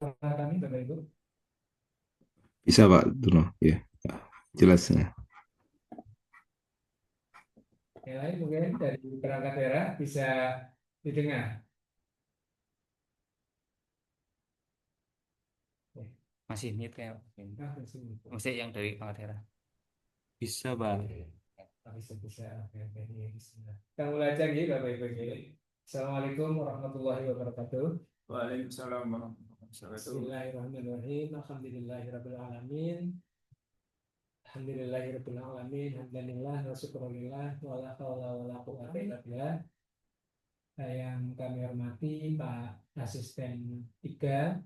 suara kami, Bapak Ibu? Bisa Pak Dono, ya jelasnya. Yang lain mungkin dari perangkat daerah bisa didengar. Ya, Masih mute kayak ini. nah, di sini. Maksudnya yang dari Pangatera. Bisa, Bang. Ah, bisa. Oke, oke. Ya, bismillah. Kita mulai aja gitu, Bapak Ibu. Assalamualaikum warahmatullahi wabarakatuh. Waalaikumsalam warahmatullahi wabarakatuh. Bismillahirrahmanirrahim. Alhamdulillahirrahmanirrahim. Alhamdulillahirrahmanirrahim. Alhamdulillah wa syukurillah wa la hawla wa la quwwata illa billah. Yang kami hormati Pak Asisten 3,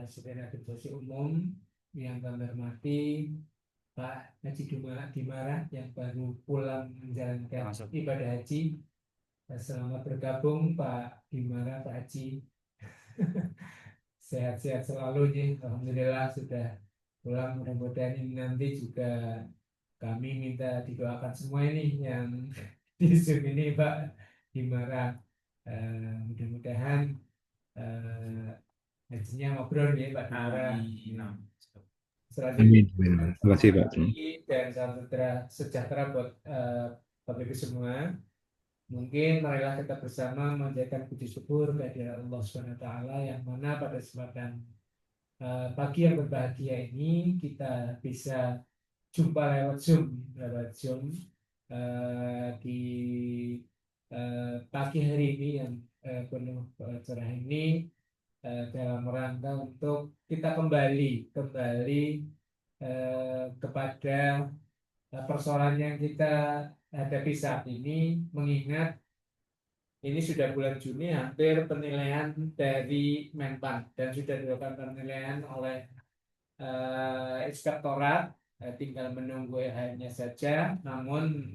Asisten Administrasi Umum. Yang kami hormati Pak Haji Dimara yang baru pulang menjalankan Masuk. ibadah haji. Selamat bergabung Pak Dimara, Pak Haji. Sehat-sehat selalu nih. Alhamdulillah sudah pulang. Mudah-mudahan ini nanti juga kami minta didoakan semua ini yang di Zoom ini Pak Dimara. Mudah-mudahan eh, hajinya ngobrol ya Pak Dimara. Selanjutnya Amin. Amin. Terima kasih Pak Dono. dan salam sejahtera buat Bapak Ibu semua. Mungkin marilah kita bersama menjadikan puji syukur kehadirat Allah SWT yang mana pada kesempatan pagi yang berbahagia ini kita bisa jumpa lewat Zoom di pagi hari ini yang penuh cerah ini dalam rangka untuk kita kembali kepada persoalan yang kita hadapi saat ini, mengingat ini sudah bulan Juni, hampir penilaian dari Menpan dan sudah dilakukan penilaian oleh Inspektorat, tinggal menunggu EHR-nya saja. Namun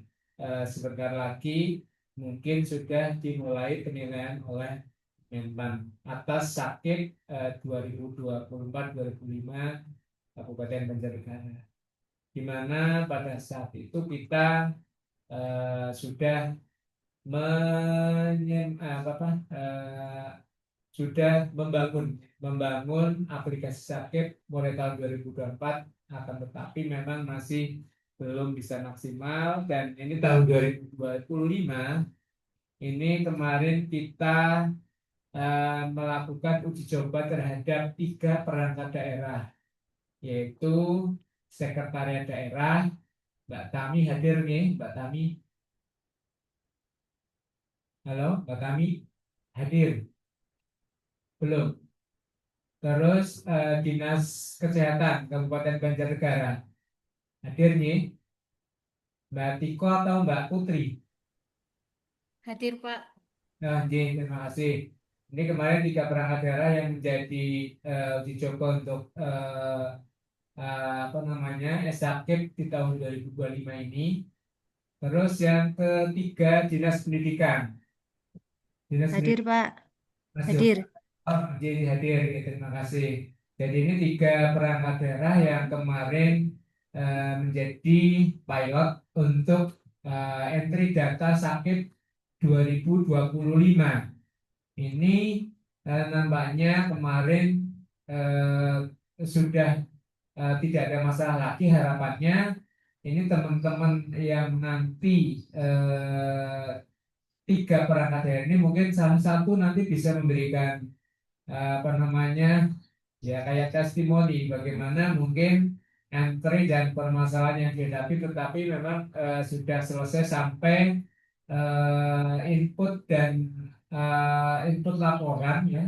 sebentar lagi mungkin sudah dimulai penilaian oleh Menpan atas sakit 2024-2005 Kabupaten Banjarnegara, di mana pada saat itu kita sudah sudah membangun aplikasi sakit mulai tahun 2024, akan tetapi memang masih belum bisa maksimal. Dan ini tahun 2025 ini kemarin kita melakukan uji coba terhadap 3 perangkat daerah, yaitu sekretariat daerah. Mbak Tami hadir nih, Mbak Tami. Halo, Mbak Tami hadir? Belum. Terus Dinas Kesehatan Kabupaten Banjarnegara hadir nih, Mbak Tiko atau Mbak Putri? Hadir, Pak. Nah, terima kasih. Ini kemarin 3 perangkat daerah yang menjadi uji coba untuk apa namanya Sakit di tahun 2025 ini. Terus yang ketiga Dinas Pendidikan. Dinas Hadir, Pendidikan Pak. Mas Hadir. Joko. Oh, jadi hadir, ya, terima kasih. Jadi ini 3 perangkat daerah yang kemarin menjadi pilot untuk entry data sakit 2025. Ini nampaknya kemarin sudah tidak ada masalah lagi. Harapannya ini teman-teman yang nanti 3 perangkat daerah ini mungkin salah satu nanti bisa memberikan apa namanya ya kayak testimoni bagaimana mungkin entry dan permasalahan yang dihadapi, tetapi memang sudah selesai sampai input laporan ya,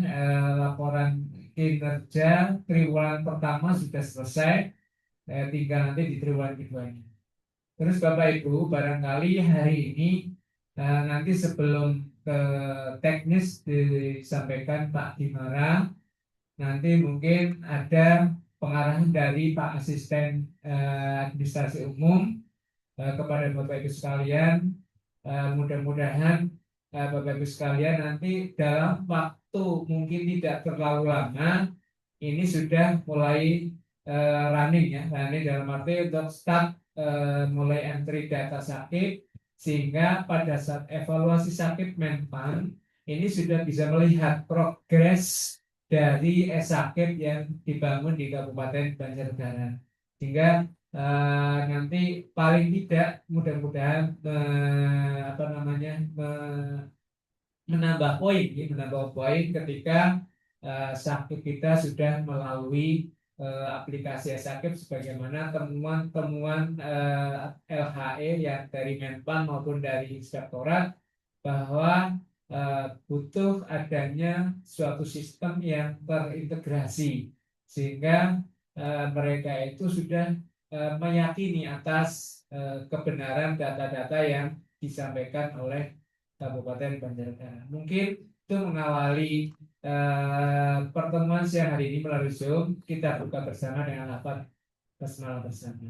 laporan kinerja triwulan pertama sudah selesai, tinggal nanti di triwulan keduanya. Terus Bapak Ibu, barangkali hari ini nanti sebelum ke teknis disampaikan Pak Dimara, nanti mungkin ada pengarahan dari Pak Asisten Administrasi Umum kepada Bapak Ibu sekalian. Mudah-mudahan Bapak Ibu sekalian nanti dalam waktu mungkin tidak terlalu lama ini sudah mulai running ya, running dalam arti untuk start mulai entry data sakit, sehingga pada saat evaluasi sakit Menpan ini sudah bisa melihat progres dari Esakip yang dibangun di Kabupaten Banjarnegara. Sehingga nanti paling tidak mudah-mudahan apa namanya menambah poin ketika sakit kita sudah melalui aplikasi sakit sebagaimana temuan-temuan LHE yang dari Menpan maupun dari Inspektorat bahwa butuh adanya suatu sistem yang terintegrasi sehingga mereka itu sudah meyakini atas kebenaran data-data yang disampaikan oleh Kabupaten Banjarnegara. Mungkin itu mengawali pertemuan siang hari ini melalui Zoom. Kita buka bersama dengan lafaz basmalah bersama.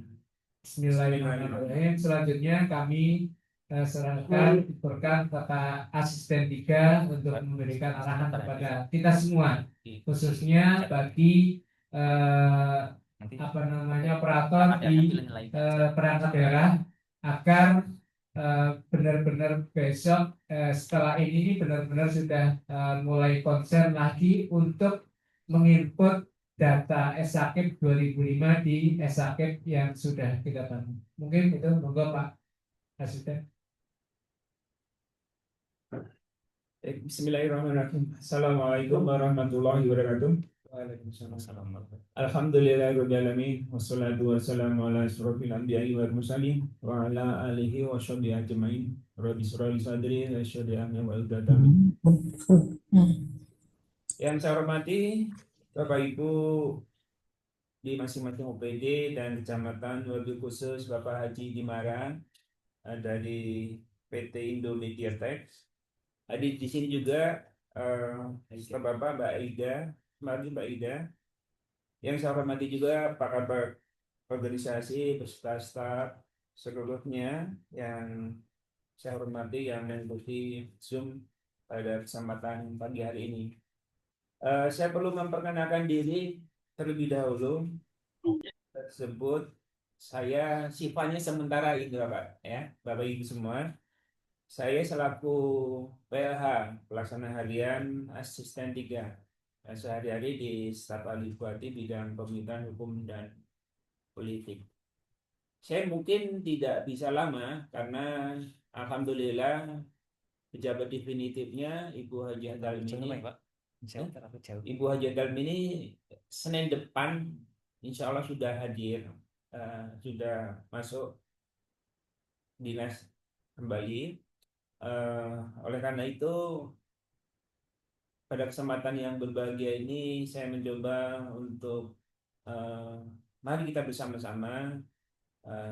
Bismillahirrahmanirrahim. Selanjutnya kami serahkan berkat kepada asisten 3 untuk memberikan arahan kepada kita semua, khususnya bagi apa namanya operator di perangkat daerah agar benar-benar besok setelah ini benar-benar sudah mulai konsen lagi untuk menginput data Esakip 2005 di Esakip yang sudah kita bangun. Mungkin itu monggo Pak Asisten. Bismillahirrahmanirrahim. Assalamualaikum warahmatullahi wabarakatuh. Waalaikumsalam. Alhamdulillahirrahmanirrahim. Wassalatu wassalamu ala asrofil anbiya'i wal mursalin wa ala alihi wa sahbihi ajma'in. Rabbi shrah li sadri wa yassir li amri wa hlul 'uqdatam min Yang saya hormati Bapak Ibu di masing-masing OPD dan kecamatan, wabil khusus Bapak Haji Dimara dari PT Indo Mediatek. Hadir di sini juga Bapak Mbak Ida, Mbak Ida. Yang saya hormati juga Pak Kabak organisasi beserta staf seluruhnya yang saya hormati yang mengikuti Zoom pada kesempatan pagi hari ini. Saya perlu memperkenalkan diri terlebih dahulu. Tersebut saya sifatnya sementara itu Bapak ya, Bapak Ibu semua. Saya selaku PLH pelaksana harian asisten 3 sehari-hari di staf ahli Bupati bidang pemerintahan hukum dan politik. Saya mungkin tidak bisa lama karena alhamdulillah pejabat definitifnya Ibu Haji Dalmini. Ibu Haji Dalmini Senin depan insya Allah sudah hadir, sudah masuk dinas kembali. Oleh karena itu pada kesempatan yang berbahagia ini saya mencoba untuk mari kita bersama-sama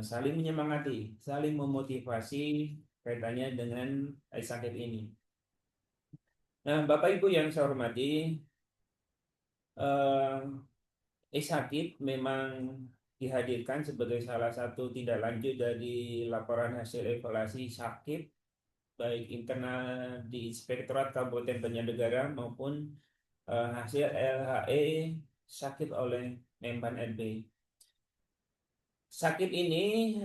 saling menyemangati, saling memotivasi kaitannya dengan Esakip ini. Nah, Bapak Ibu yang saya hormati, Esakip memang dihadirkan sebagai salah satu tindak lanjut dari laporan hasil evaluasi Sakip baik internal di Inspektorat Kabupaten Banjarnegara maupun hasil LHE Sakip oleh Menpan RB. Sakip ini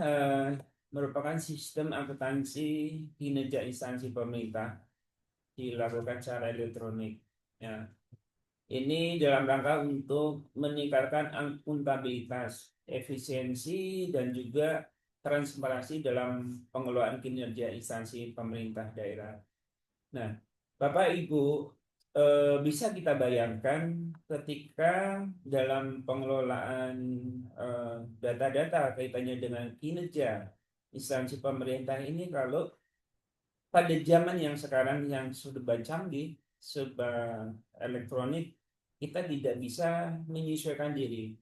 merupakan sistem akuntansi kinerja instansi pemerintah dilakukan secara elektronik. Ya. Ini dalam rangka untuk meningkatkan akuntabilitas, efisiensi, dan juga transparansi dalam pengelolaan kinerja instansi pemerintah daerah. Nah, Bapak Ibu, bisa kita bayangkan ketika dalam pengelolaan data-data kaitannya dengan kinerja instansi pemerintah ini, kalau pada zaman yang sekarang yang sudah canggih, serba elektronik, kita tidak bisa menyesuaikan diri.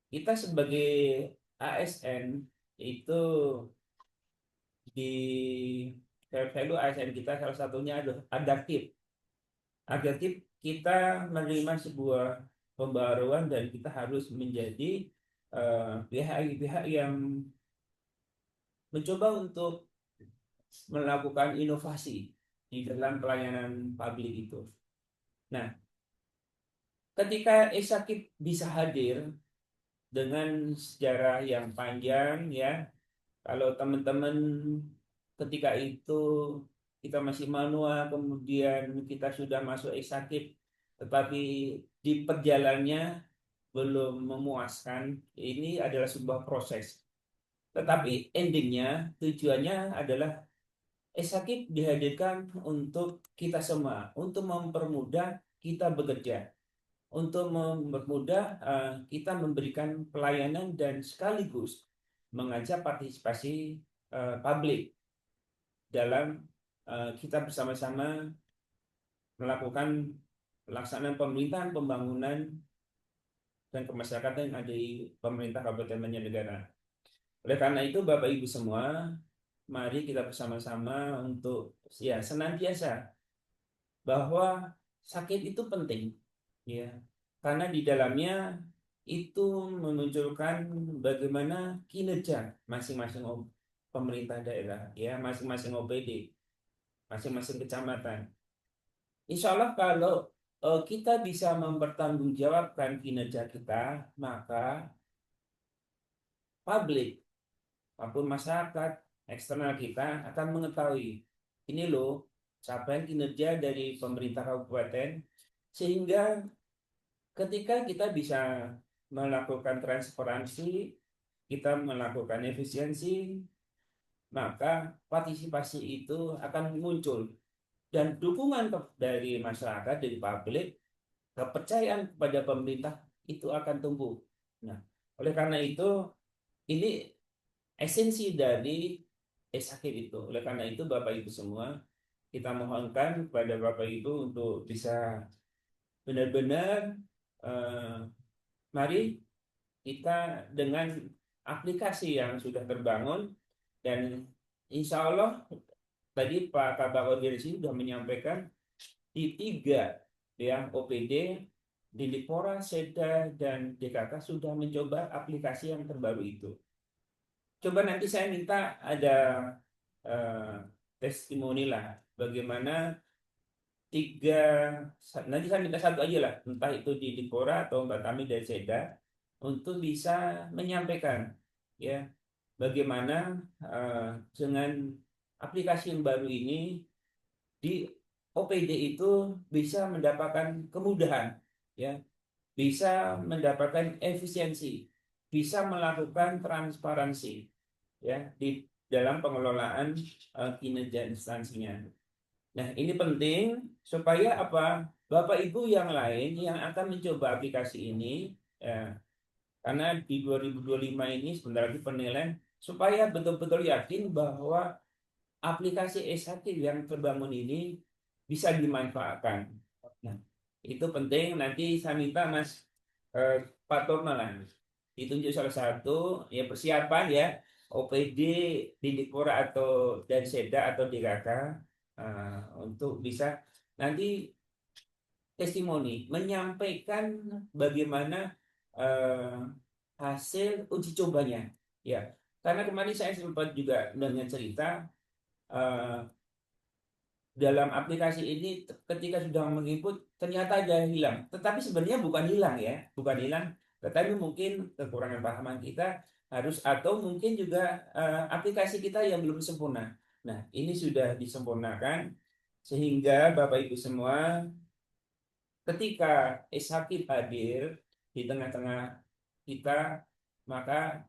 Kita sebagai ASN itu di value ASN kita salah satunya adalah adaptif. Adaptif kita menerima sebuah pembaruan dan kita harus menjadi pihak-pihak yang mencoba untuk melakukan inovasi di dalam pelayanan publik itu. Nah, ketika Esakip bisa hadir dengan sejarah yang panjang ya, kalau teman-teman ketika itu kita masih manual, kemudian kita sudah masuk Esakip tetapi di perjalannya belum memuaskan. Ini adalah sebuah proses. Tetapi endingnya, tujuannya adalah Sakit dihadirkan untuk kita semua, untuk mempermudah kita bekerja, untuk mempermudah kita memberikan pelayanan dan sekaligus mengajak partisipasi publik dalam kita bersama-sama melakukan pelaksanaan pemerintahan pembangunan dan kemasyarakatan yang ada di pemerintah Kabupaten Banjarnegara. Oleh karena itu, Bapak Ibu semua, mari kita bersama-sama untuk senantiasa bahwa sakit itu penting, ya, karena di dalamnya itu memunculkan bagaimana kinerja masing-masing pemerintah daerah, ya, masing-masing OPD, masing-masing kecamatan. Insya Allah kalau kita bisa mempertanggungjawabkan kinerja kita, maka publik maupun masyarakat eksternal kita akan mengetahui ini loh capaian kinerja dari pemerintah kabupaten, sehingga ketika kita bisa melakukan transparansi, kita melakukan efisiensi, maka partisipasi itu akan muncul dan dukungan dari masyarakat, dari publik, kepercayaan kepada pemerintah itu akan tumbuh. Nah, oleh karena itu ini esensi dari sakit itu. Oleh karena itu Bapak Ibu semua, kita mohonkan kepada Bapak Ibu untuk bisa benar-benar mari kita dengan aplikasi yang sudah terbangun, dan insya Allah tadi Pak Kabak Koordinasi sudah menyampaikan di 3 OPD di Lipora, Seda, dan DKK sudah mencoba aplikasi yang terbaru itu. Coba nanti saya minta ada testimoni lah bagaimana 3, nanti saya minta 1 aja lah, entah itu di Lipora atau Mbak Tami dari Seda, untuk bisa menyampaikan ya bagaimana dengan aplikasi yang baru ini di OPD itu bisa mendapatkan kemudahan, ya, bisa mendapatkan efisiensi, bisa melakukan transparansi, ya, di dalam pengelolaan kinerja instansinya. Nah, ini penting supaya apa? Bapak Ibu yang lain yang akan mencoba aplikasi ini, ya, karena di 2025 ini sebentar lagi penilaian, supaya betul-betul yakin bahwa aplikasi e-sakit yang terbangun ini bisa dimanfaatkan. Nah, itu penting. Nanti saya minta Mas Pak Torno lah ditunjuk salah satu ya persiapan ya OPD di Dikpora atau dan Seda atau DKK untuk bisa nanti testimoni menyampaikan bagaimana hasil uji cobanya, ya, karena kemarin saya sempat juga dengan cerita dalam aplikasi ini ketika sudah menginput ternyata ada yang hilang, tetapi sebenarnya bukan hilang, ya, bukan hilang, tetapi mungkin kekurangan pahaman kita harus, atau mungkin juga aplikasi kita yang belum sempurna. Nah, ini sudah disempurnakan sehingga Bapak Ibu semua ketika sakit hadir di tengah-tengah kita, maka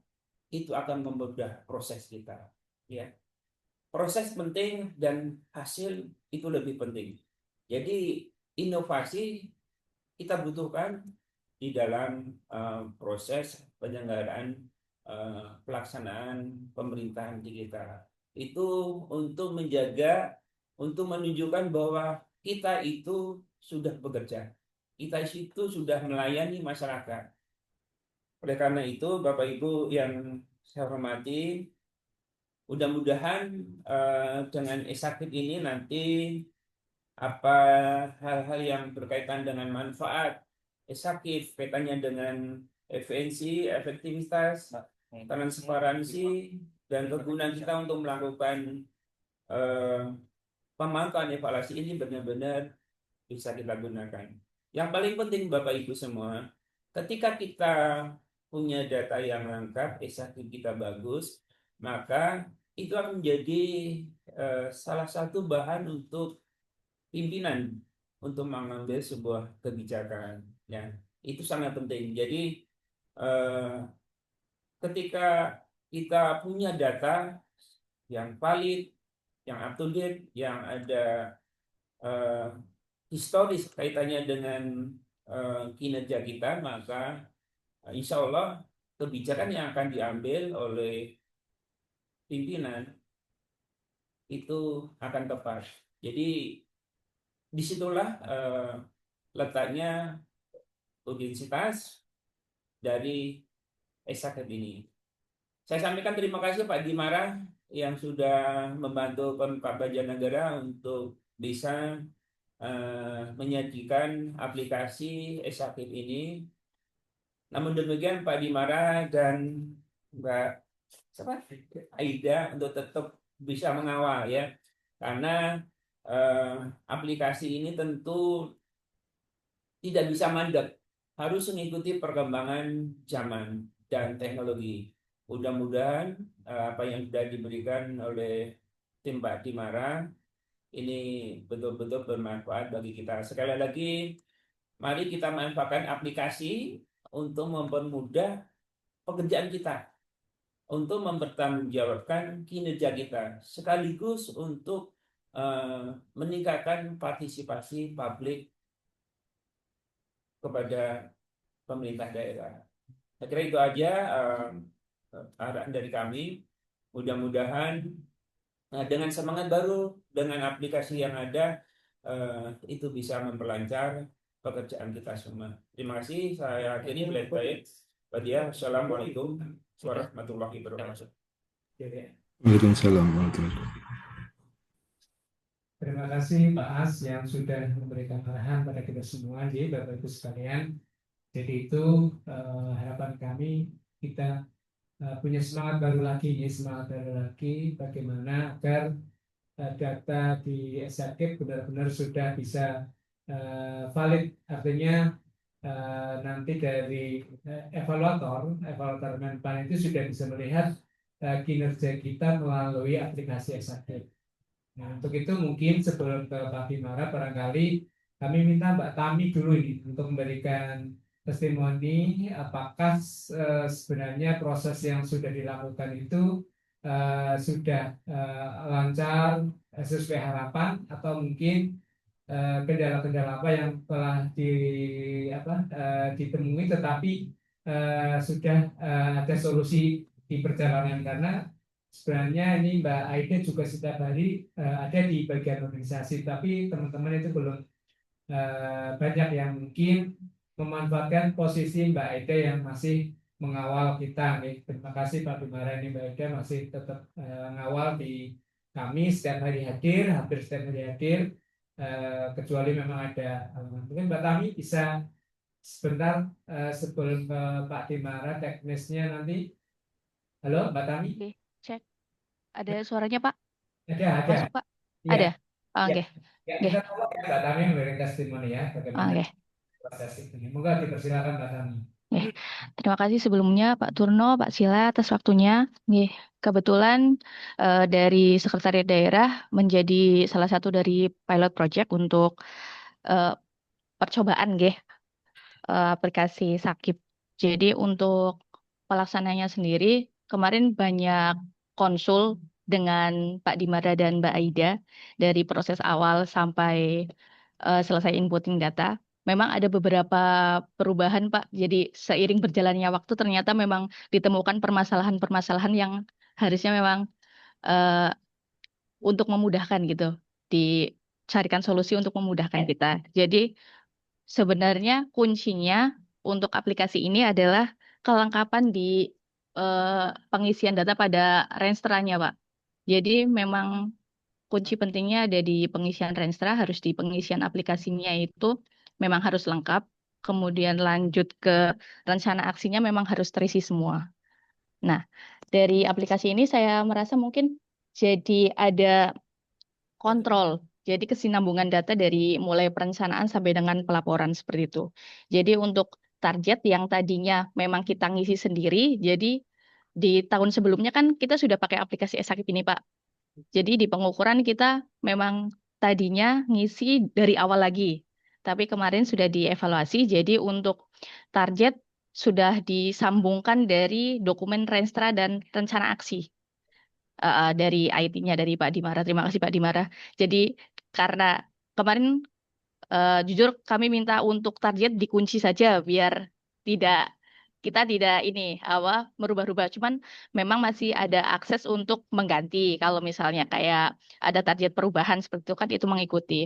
itu akan mempermudah proses kita, ya. Proses penting dan hasil itu lebih penting. Jadi inovasi kita butuhkan di dalam proses penyelenggaraan pelaksanaan pemerintahan di kita. Itu untuk menjaga, untuk menunjukkan bahwa kita itu sudah bekerja. Kita itu sudah melayani masyarakat. Oleh karena itu, Bapak Ibu yang saya hormati, mudah-mudahan dengan e-sakit ini nanti apa hal-hal yang berkaitan dengan manfaat e-sakit, kaitannya dengan efisiensi, efektivitas, transparansi, dan kegunaan kita untuk melakukan pemantauan evaluasi ini benar-benar bisa kita gunakan. Yang paling penting Bapak Ibu semua, ketika kita punya data yang lengkap, e-sakit kita bagus, maka itu akan menjadi salah satu bahan untuk pimpinan untuk mengambil sebuah kebijakan. Ya, itu sangat penting. Jadi eh, ketika kita punya data yang valid, yang up to date, yang ada eh, historis kaitannya dengan kinerja kita, maka insya Allah kebijakan yang akan diambil oleh pimpinan itu akan tepat. Jadi disitulah letaknya urgensitas dari Esaket ini. Saya sampaikan terima kasih Pak Dimara yang sudah membantu Pemkab Banjarnegara untuk bisa menyajikan aplikasi Esaket ini. Namun demikian Pak Dimara dan Mbak Aida untuk tetap bisa mengawal ya, karena aplikasi ini tentu tidak bisa mandek, harus mengikuti perkembangan zaman dan teknologi. Mudah-mudahan apa yang sudah diberikan oleh tim Pak Dimara ini betul-betul bermanfaat bagi kita. Sekali lagi, mari kita manfaatkan aplikasi untuk mempermudah pekerjaan kita, untuk mempertanggungjawabkan kinerja kita, sekaligus untuk meningkatkan partisipasi publik kepada pemerintah daerah. Saya kira itu aja arahan dari kami. Mudah-mudahan dengan semangat baru, dengan aplikasi yang ada, itu bisa memperlancar pekerjaan kita semua. Terima kasih. Saya akhiri baik. Assalamualaikum warahmatullahi wabarakatuh. Waalaikumsalam warahmatullahi wabarakatuh. Terima kasih Pak As yang sudah memberikan arahan pada kita semua, jadi Bapak Ibu sekalian. Jadi itu harapan kami, kita punya semangat baru lagi, bagaimana agar data di Esaket benar-benar sudah bisa valid, artinya nanti dari evaluator Menpan itu sudah bisa melihat kinerja kita melalui aplikasi Esaket. Nah, untuk itu mungkin sebelum ke Pak Bimara, barangkali kami minta Mbak Tami dulu ini untuk memberikan testimoni apakah sebenarnya proses yang sudah dilakukan itu sudah lancar, sesuai harapan, atau mungkin kendala-kendala apa yang telah ditemui tetapi sudah ada solusi di perjalanan, karena sebenarnya ini Mbak Aida juga setiap hari ada di bagian organisasi, tapi teman-teman itu belum banyak yang mungkin memanfaatkan posisi Mbak Aida yang masih mengawal kita. Terima kasih Pak Bimara, ini Mbak Aida masih tetap mengawal di kami, setiap hari hadir, hampir setiap hari hadir, kecuali memang ada mungkin Mbak Tami bisa sebentar sebelum ke Pak Bimara teknisnya nanti. Halo Mbak Tami? Oke, cek. Ada suaranya, Pak? Ada. Masuk, Pak? Iya. Ada? Ya. Oke. Ya, Oke. kita tolong ya Mbak Tami memberikan testimoni ya, bagaimana Oke. proses ini. Moga dipersilakan Mbak Tami. Oke. Terima kasih sebelumnya Pak Turno, Pak Sila atas waktunya. Nih, kebetulan dari Sekretariat Daerah menjadi salah satu dari pilot project untuk percobaan aplikasi Sakip. Jadi untuk pelaksananya sendiri kemarin banyak konsul dengan Pak Dimara dan Mbak Aida dari proses awal sampai selesai inputting data. Memang ada beberapa perubahan Pak. Jadi seiring berjalannya waktu ternyata memang ditemukan permasalahan-permasalahan yang harusnya memang eh, untuk memudahkan gitu, dicarikan solusi untuk memudahkan kita. Jadi sebenarnya kuncinya untuk aplikasi ini adalah kelengkapan di pengisian data pada renstranya, Pak. Jadi memang kunci pentingnya ada di pengisian renstra, harus di pengisian aplikasinya itu memang harus lengkap. Kemudian lanjut ke rencana aksinya memang harus terisi semua. Nah, dari aplikasi ini saya merasa mungkin jadi ada kontrol. Jadi kesinambungan data dari mulai perencanaan sampai dengan pelaporan seperti itu. Jadi untuk target yang tadinya memang kita ngisi sendiri, jadi di tahun sebelumnya kan kita sudah pakai aplikasi Esakip ini, Pak. Jadi di pengukuran kita memang tadinya ngisi dari awal lagi. Tapi kemarin sudah dievaluasi, jadi untuk target sudah disambungkan dari dokumen Renstra dan rencana aksi dari IT-nya dari Pak Dimara. Terima kasih Pak Dimara. Jadi karena kemarin jujur kami minta untuk target dikunci saja biar tidak kita tidak ini merubah-rubah. Cuman memang masih ada akses untuk mengganti. Kalau misalnya kayak ada target perubahan seperti itu kan itu mengikuti.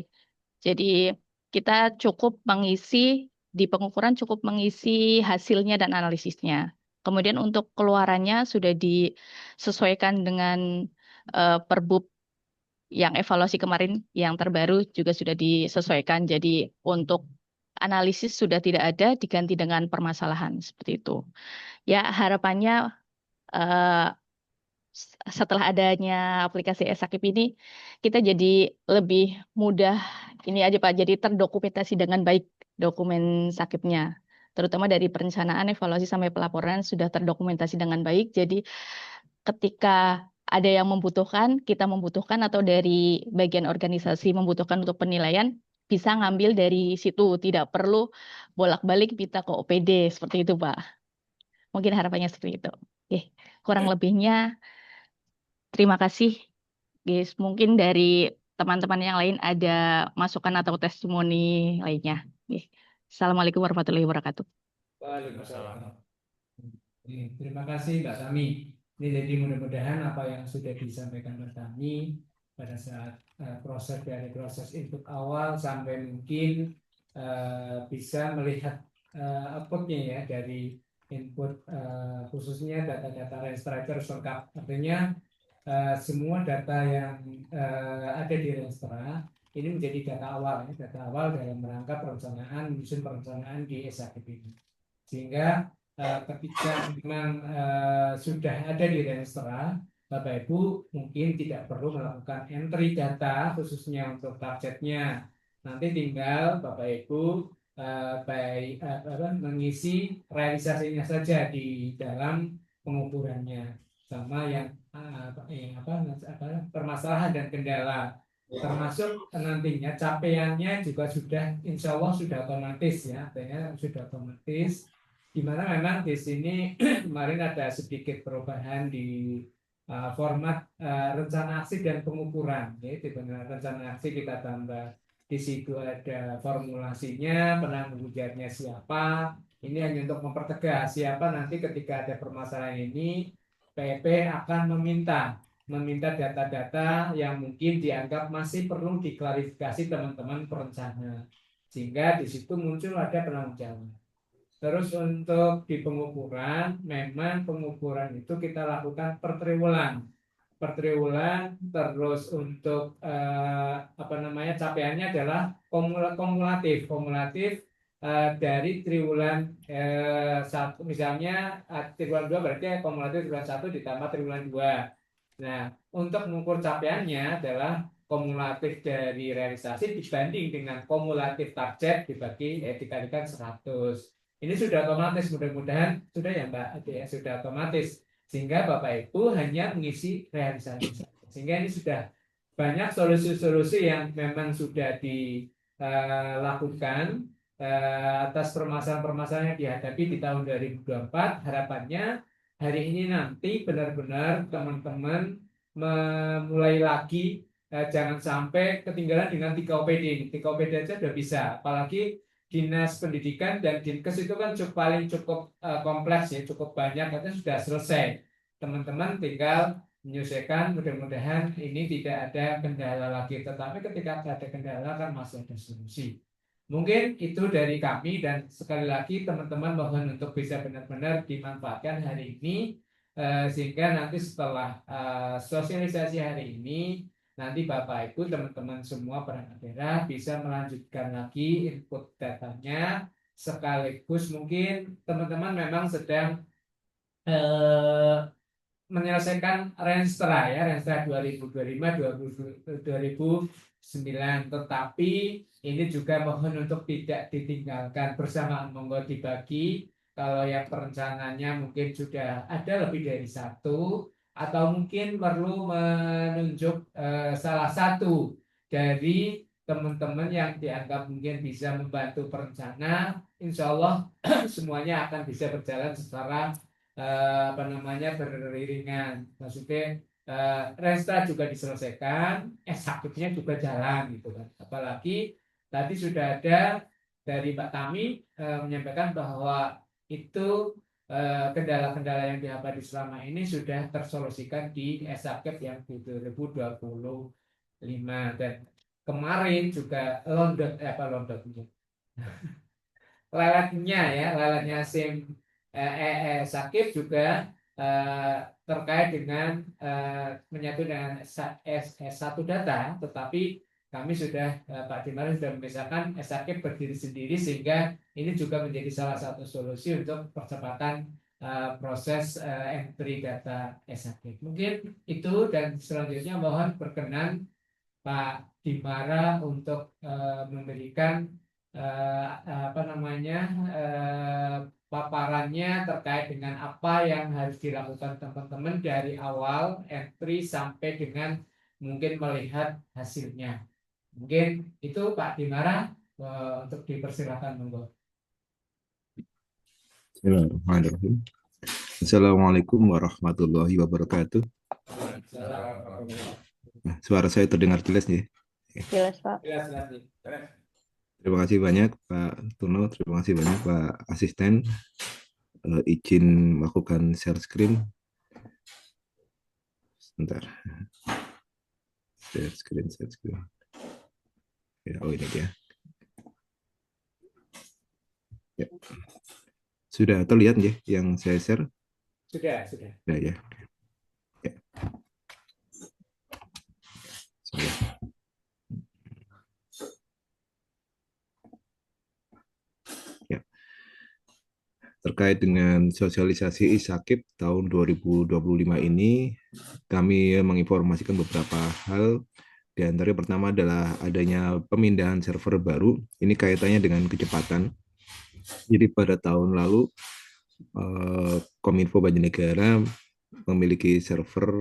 Jadi kita cukup mengisi di pengukuran cukup mengisi hasilnya dan analisisnya. Kemudian untuk keluarannya sudah disesuaikan dengan Perbub yang evaluasi kemarin yang terbaru juga sudah disesuaikan. Jadi untuk analisis sudah tidak ada, diganti dengan permasalahan seperti itu. Ya harapannya eh, setelah adanya aplikasi e-Sakip ini kita jadi lebih mudah ini aja Pak, jadi terdokumentasi dengan baik dokumen sakitnya. Terutama dari perencanaan, evaluasi sampai pelaporan sudah terdokumentasi dengan baik. Jadi ketika ada yang membutuhkan, kita membutuhkan atau dari bagian organisasi membutuhkan untuk penilaian, bisa ngambil dari situ, tidak perlu bolak-balik minta ke OPD seperti itu Pak. Mungkin harapannya seperti itu. Oke, kurang lebihnya terima kasih, guys. Mungkin dari teman-teman yang lain ada masukan atau testimoni lainnya. Oke. Assalamualaikum warahmatullahi wabarakatuh. Waalaikumsalam. Terima kasih Mbak Tami. Ini jadi mudah-mudahan apa yang sudah disampaikan Mbak Tami pada saat proses dari proses input awal sampai mungkin bisa melihat outputnya ya dari input khususnya data-data Renstracker lengkap. Artinya semua data yang ada di Renstra ini menjadi data awal, ya, data awal dalam rangka perencanaan, menyusun perencanaan di e-Sakip ini. Sehingga ketika memang sudah ada di Renstra, Bapak Ibu mungkin tidak perlu melakukan entry data khususnya untuk targetnya. Nanti tinggal Bapak Ibu mengisi realisasinya saja di dalam pengukurannya, sama yang permasalahan dan kendala, termasuk nantinya capaiannya juga sudah insya Allah sudah otomatis ya, artinya sudah otomatis. Di mana memang di sini kemarin ada sedikit perubahan di format rencana aksi dan pengukuran. Ya, di rencana aksi kita tambah di situ ada formulasinya, penanggung jawabnya siapa. Ini hanya untuk mempertegas siapa nanti ketika ada permasalahan ini, PP akan meminta data-data yang mungkin dianggap masih perlu diklarifikasi teman-teman perencana, sehingga di situ muncul ada penanggung jawab. Terus untuk di pengukuran, memang pengukuran itu kita lakukan per triwulan, terus untuk capaiannya adalah kumulatif dari triwulan 1, misalnya triwulan 2 berarti kumulatif triwulan 1 ditambah triwulan 2. Nah, untuk mengukur capaiannya adalah kumulatif dari realisasi dibanding dengan kumulatif target dikalikan 100. Ini sudah otomatis, mudah-mudahan sudah ya Mbak, ya sudah otomatis, sehingga Bapak Ibu hanya mengisi realisasi. Sehingga ini sudah banyak solusi-solusi yang memang sudah dilakukan atas permasalahan-permasalahan yang dihadapi di tahun 2024. Harapannya hari ini nanti benar-benar teman-teman memulai lagi, jangan sampai ketinggalan dengan 3 OPD. 3 OPD aja sudah bisa, apalagi Dinas Pendidikan dan Dinkes itu kan cukup kompleks ya, cukup banyak, katanya sudah selesai. Teman-teman tinggal menyelesaikan, mudah-mudahan ini tidak ada kendala lagi. Tetapi ketika ada kendala kan masih ada solusi. Mungkin itu dari kami, dan sekali lagi teman-teman mohon untuk bisa benar-benar dimanfaatkan hari ini, sehingga nanti setelah sosialisasi hari ini, nanti Bapak Ibu teman-teman semua perangkat daerah bisa melanjutkan lagi input datanya, sekaligus mungkin teman-teman memang sedang menyelesaikan Renstra ya, Renstra 2025-2009, tetapi ini juga mohon untuk tidak ditinggalkan bersamaan, monggo dibagi. Kalau yang perencanaannya mungkin sudah ada lebih dari 1, atau mungkin perlu menunjuk salah satu dari teman-teman yang dianggap mungkin bisa membantu perencana, insya Allah semuanya akan bisa berjalan secara apa namanya beriringan. Maksudnya Resta juga diselesaikan, sakitnya juga jalan gitu kan. Apalagi tadi sudah ada dari Pak Tami menyampaikan bahwa itu kendala-kendala yang dihadapi selama ini sudah tersolusikan di SAKEP yang di 2025 dan kemarin juga leletnya ya leletnya SIM Sakip juga terkait dengan menyatu dengan S1 data, tetapi kami sudah Pak Dimara sudah memisahkan Sakip berdiri sendiri sehingga ini juga menjadi salah satu solusi untuk percepatan proses entry data Sakip. Mungkin itu dan selanjutnya mohon berkenan Pak Dimara untuk memberikan apa namanya paparannya terkait dengan apa yang harus dilakukan teman-teman dari awal entry sampai dengan mungkin melihat hasilnya. Mungkin itu Pak Dimara untuk dipersilakan monggo. Bismillahirrahmanirrahim. Assalamualaikum warahmatullahi wabarakatuh. Nah, suara saya terdengar jelas nih. Jelas, Pak. Terima kasih banyak Pak Tuno, terima kasih banyak Pak Asisten. Izin melakukan share screen. Sebentar. Share screen. Ya, oh ini dia. Ya. Sudah terlihat ya yang saya share? Sudah. Nah, ya. Ya. Sudah. Ya. Terkait dengan sosialisasi ISAKIP tahun 2025 ini, kami menginformasikan beberapa hal. Di antaranya pertama adalah adanya pemindahan server baru. Ini kaitannya dengan kecepatan. Jadi pada tahun lalu Kominfo Banjarnegara memiliki server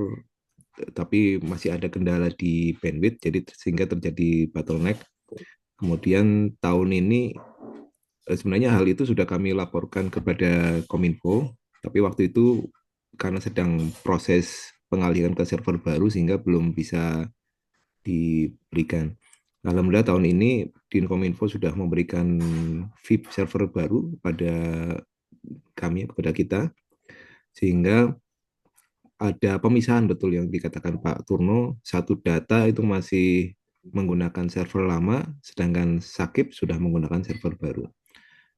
tapi masih ada kendala di bandwidth, jadi sehingga terjadi bottleneck. Kemudian tahun ini sebenarnya hal itu sudah kami laporkan kepada Kominfo, tapi waktu itu karena sedang proses pengalihan ke server baru sehingga belum bisa diberikan. Alhamdulillah tahun ini Dinkominfo sudah memberikan VIP server baru pada kami, kepada kita, sehingga ada pemisahan betul yang dikatakan Pak Turno, satu data itu masih menggunakan server lama, sedangkan Sakip sudah menggunakan server baru.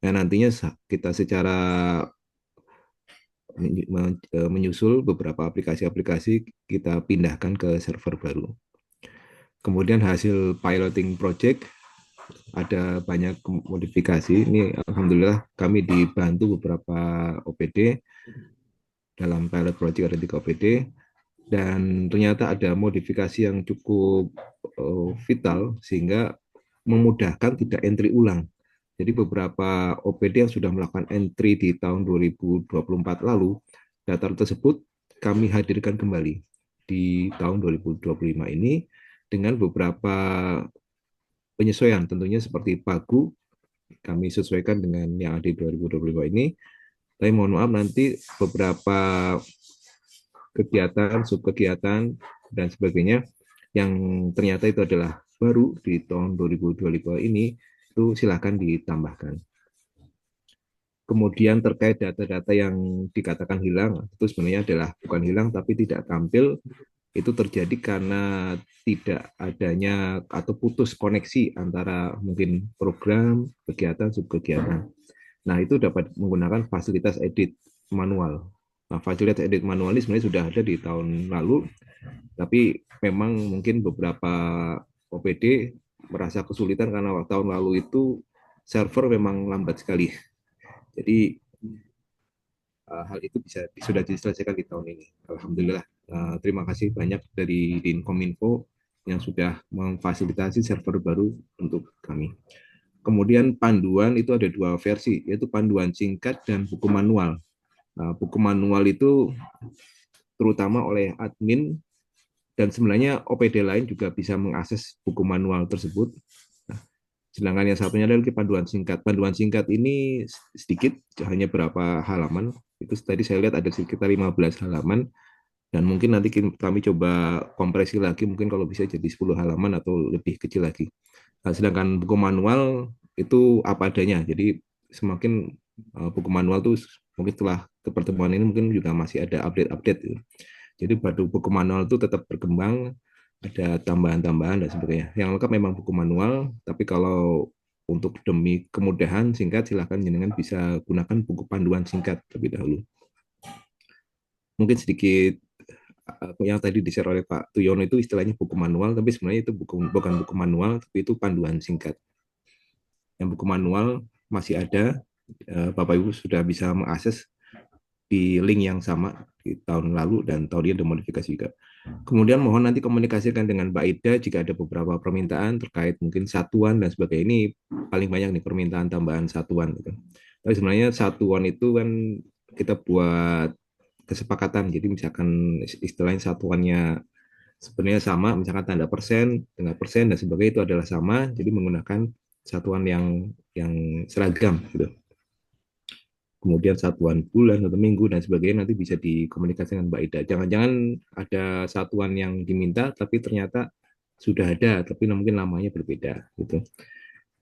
Nah, nantinya kita secara menyusul beberapa aplikasi-aplikasi kita pindahkan ke server baru. Kemudian hasil piloting project ada banyak modifikasi. Ini alhamdulillah kami dibantu beberapa OPD dalam pilot project, ada 3 OPD, dan ternyata ada modifikasi yang cukup vital sehingga memudahkan tidak entry ulang. Jadi beberapa OPD yang sudah melakukan entry di tahun 2024 lalu, data tersebut kami hadirkan kembali di tahun 2025 ini dengan beberapa penyesuaian, tentunya seperti pagu kami sesuaikan dengan yang ada di 2025 ini. Tapi mohon maaf nanti beberapa kegiatan, subkegiatan dan sebagainya yang ternyata itu adalah baru di tahun 2025 ini, itu silakan ditambahkan. Kemudian terkait data-data yang dikatakan hilang, itu sebenarnya adalah bukan hilang tapi tidak tampil. Itu terjadi karena tidak adanya atau putus koneksi antara mungkin program, kegiatan, subkegiatan. Nah, itu dapat menggunakan fasilitas edit manual. Nah, fasilitas edit manual ini sebenarnya sudah ada di tahun lalu, tapi memang mungkin beberapa OPD merasa kesulitan karena tahun lalu itu server memang lambat sekali. Jadi hal itu sudah diselesaikan di tahun ini. Alhamdulillah. Terima kasih banyak dari Dinkominfo yang sudah memfasilitasi server baru untuk kami. Kemudian panduan itu ada 2 versi, yaitu panduan singkat dan buku manual. Buku manual itu terutama oleh admin dan sebenarnya OPD lain juga bisa mengakses buku manual tersebut. Nah, sedangkan yang satunya adalah panduan singkat. Panduan singkat ini sedikit, hanya berapa halaman. Itu tadi saya lihat ada sekitar 15 halaman. Dan mungkin nanti kami coba kompresi lagi, mungkin kalau bisa jadi 10 halaman atau lebih kecil lagi. Nah, sedangkan buku manual itu apa adanya. Jadi semakin buku manual tuh mungkin setelah pertemuan ini mungkin juga masih ada update-update gitu. Jadi buku manual itu tetap berkembang, ada tambahan-tambahan dan sebagainya. Yang lengkap memang buku manual, tapi kalau untuk demi kemudahan singkat, silakan jenengan bisa gunakan buku panduan singkat terlebih dahulu. Mungkin sedikit yang tadi di-share oleh Pak Tuyono itu istilahnya buku manual, tapi sebenarnya itu bukan buku manual, tapi itu panduan singkat. Yang buku manual masih ada, Bapak Ibu sudah bisa mengakses di link yang sama di tahun lalu dan tahun ini ada modifikasi juga. Kemudian mohon nanti komunikasikan dengan Mbak Ida jika ada beberapa permintaan terkait mungkin satuan dan sebagainya. Ini paling banyak nih permintaan tambahan satuan gitu. Tapi sebenarnya satuan itu kan kita buat kesepakatan. Jadi misalkan istilahnya satuannya sebenarnya sama, misalkan tanda persen dengan persen dan sebagainya itu adalah sama. Jadi menggunakan satuan yang seragam gitu. Kemudian satuan bulan atau minggu dan sebagainya nanti bisa dikomunikasikan dengan Mbak Ida. Jangan-jangan ada satuan yang diminta tapi ternyata sudah ada tapi mungkin namanya berbeda gitu.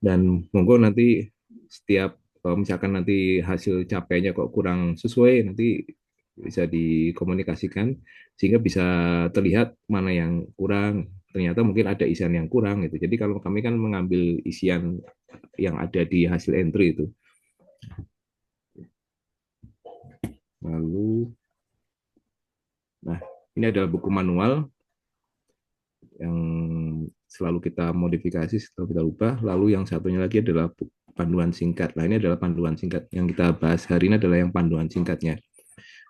Dan monggo nanti setiap misalkan nanti hasil capainya kok kurang sesuai nanti bisa dikomunikasikan sehingga bisa terlihat mana yang kurang. Ternyata mungkin ada isian yang kurang gitu. Jadi kalau kami kan mengambil isian yang ada di hasil entry itu. Lalu, nah ini adalah buku manual yang selalu kita modifikasi, selalu kita ubah. Lalu yang satunya lagi adalah panduan singkat. Nah ini adalah panduan singkat. Yang kita bahas hari ini adalah yang panduan singkatnya.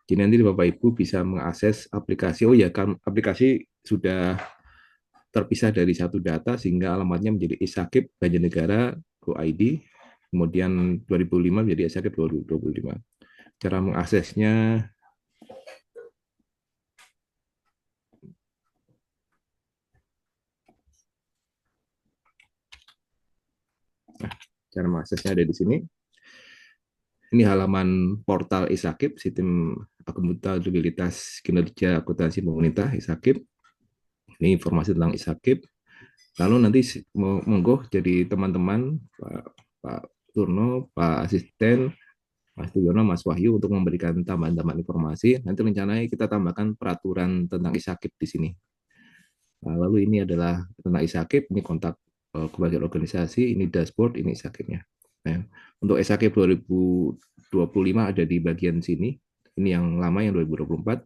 Jadi nanti Bapak Ibu bisa mengakses aplikasi. Oh ya, kan aplikasi sudah terpisah dari satu data sehingga alamatnya menjadi Isakib Banjarnegara Go.id. Kemudian 2005 menjadi Isakib 2025. Cara mengaksesnya cara mengaksesnya ada di sini. Ini halaman portal Isakib, sistem akuntabilitas kinerja akuntansi pemerintah Isakib. Ini informasi tentang Isakib. Lalu nanti monggo jadi teman-teman Pak Turno, Pak Asisten, Mas Tuyono, Mas Wahyu untuk memberikan tambahan-tambahan informasi. Nanti rencananya kita tambahkan peraturan tentang Isakib di sini. Nah, lalu ini adalah tentang Isakib, ini kontak kebagian organisasi, ini dashboard, ini Isakibnya. Nah, untuk Isakib 2025 ada di bagian sini. Ini yang lama yang 2024.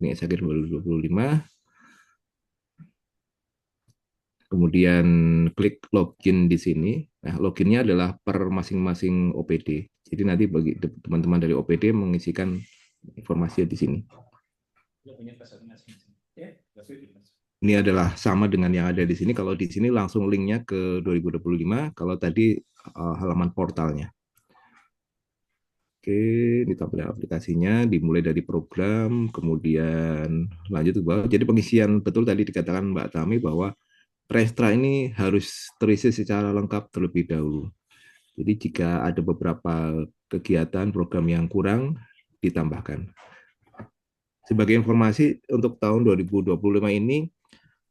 Ini Isakib 2025. Kemudian klik login di sini. Nah, loginnya adalah per masing-masing OPD. Jadi nanti bagi teman-teman dari OPD mengisikan informasi di sini. Ini adalah sama dengan yang ada di sini. Kalau di sini langsung linknya ke 2025. Kalau tadi halaman portalnya. Oke, ini tampilan aplikasinya dimulai dari program, kemudian lanjut ke bawah. Jadi pengisian betul tadi dikatakan Mbak Tami bahwa Restra ini harus terisi secara lengkap terlebih dahulu. Jadi jika ada beberapa kegiatan program yang kurang, ditambahkan. Sebagai informasi, untuk tahun 2025 ini,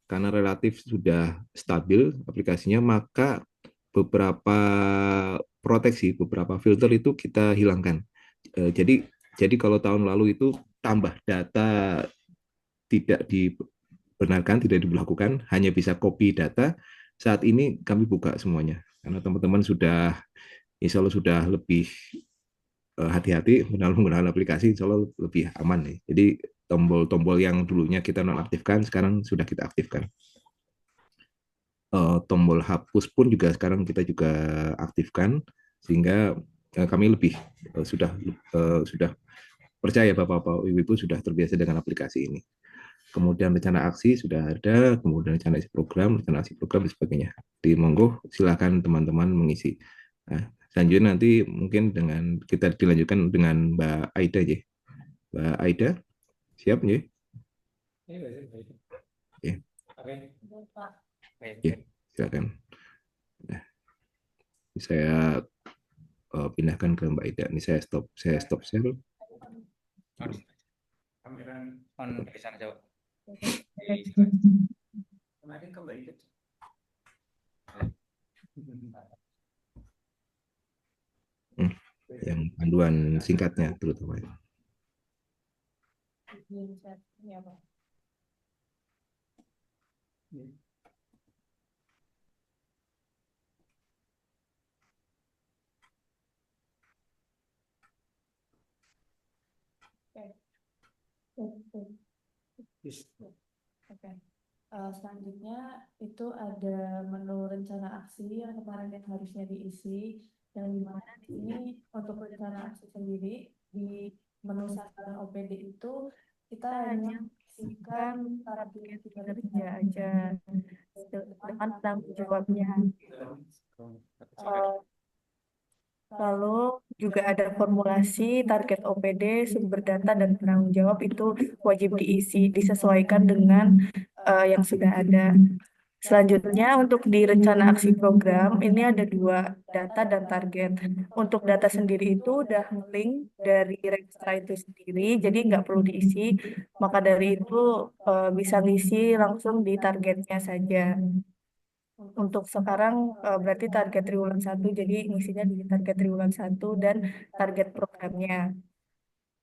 karena relatif sudah stabil aplikasinya, maka beberapa proteksi, beberapa filter itu kita hilangkan. Jadi kalau tahun lalu itu tambah data tidak dibenarkan, tidak diberlakukan, hanya bisa copy data. Saat ini kami buka semuanya karena teman-teman sudah insya Allah sudah lebih hati-hati menggunakan aplikasi, insya Allah lebih aman nih. Jadi tombol-tombol yang dulunya kita nonaktifkan sekarang sudah kita aktifkan. Tombol hapus pun juga sekarang kita juga aktifkan sehingga kami lebih sudah percaya Bapak-Bapak Ibu sudah terbiasa dengan aplikasi ini. Kemudian rencana aksi sudah ada, kemudian rencana aksi program dan sebagainya. Di monggo silakan teman-teman mengisi. Nah, selanjutnya nanti mungkin dengan kita dilanjutkan dengan Mbak Aida ya. Mbak Aida, siap ya? Oke. Ya, silakan. Nah, saya pindahkan ke Mbak Ida. Ini saya stop share. Kamera on dari sana coba. Kemarin kembali ke Yang panduan singkatnya terutama. Oke. Selanjutnya itu ada menu rencana aksi yang kemarin yang harusnya diisi, yang dimana di sini untuk rencana aksi sendiri di menu sasaran OPD itu kita hanya mengisikan target kinerja aja dengan tanggung jawabnya. Lalu juga ada formulasi target OPD, sumber data, dan penanggung jawab itu wajib diisi, disesuaikan dengan yang sudah ada. Selanjutnya untuk di rencana aksi program, ini ada 2, data dan target. Untuk data sendiri itu udah link dari Registra itu sendiri, jadi nggak perlu diisi. Maka dari itu bisa ngisi langsung di targetnya saja. Untuk sekarang berarti target triwulan 1, jadi ngisinya di target triwulan 1 dan target programnya.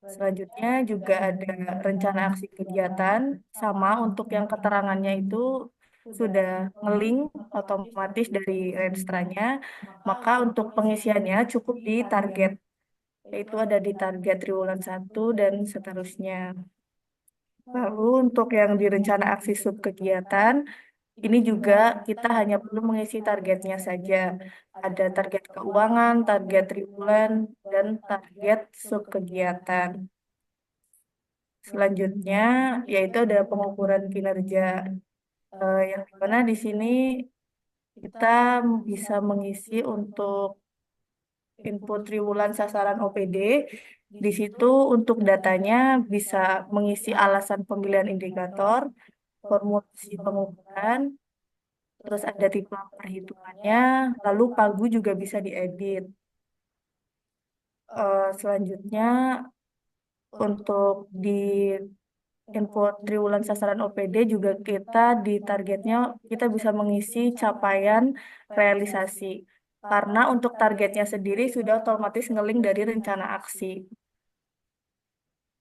Selanjutnya juga ada rencana aksi kegiatan, sama untuk yang keterangannya itu sudah ngelink otomatis dari Renstranya, maka untuk pengisiannya cukup di target, yaitu ada di target triwulan 1 dan seterusnya. Lalu untuk yang di rencana aksi subkegiatan, ini juga kita hanya perlu mengisi targetnya saja. Ada target keuangan, target triwulan, dan target subkegiatan. Selanjutnya, yaitu ada pengukuran kinerja, yang dimana di sini kita bisa mengisi untuk input triwulan sasaran OPD. Di situ untuk datanya bisa mengisi alasan pemilihan indikator, formulasi pengukuran, terus ada tipe perhitungannya, lalu pagu juga bisa diedit. Selanjutnya untuk di input triwulan sasaran OPD juga kita di targetnya kita bisa mengisi capaian realisasi. Karena untuk targetnya sendiri sudah otomatis ngelink dari rencana aksi.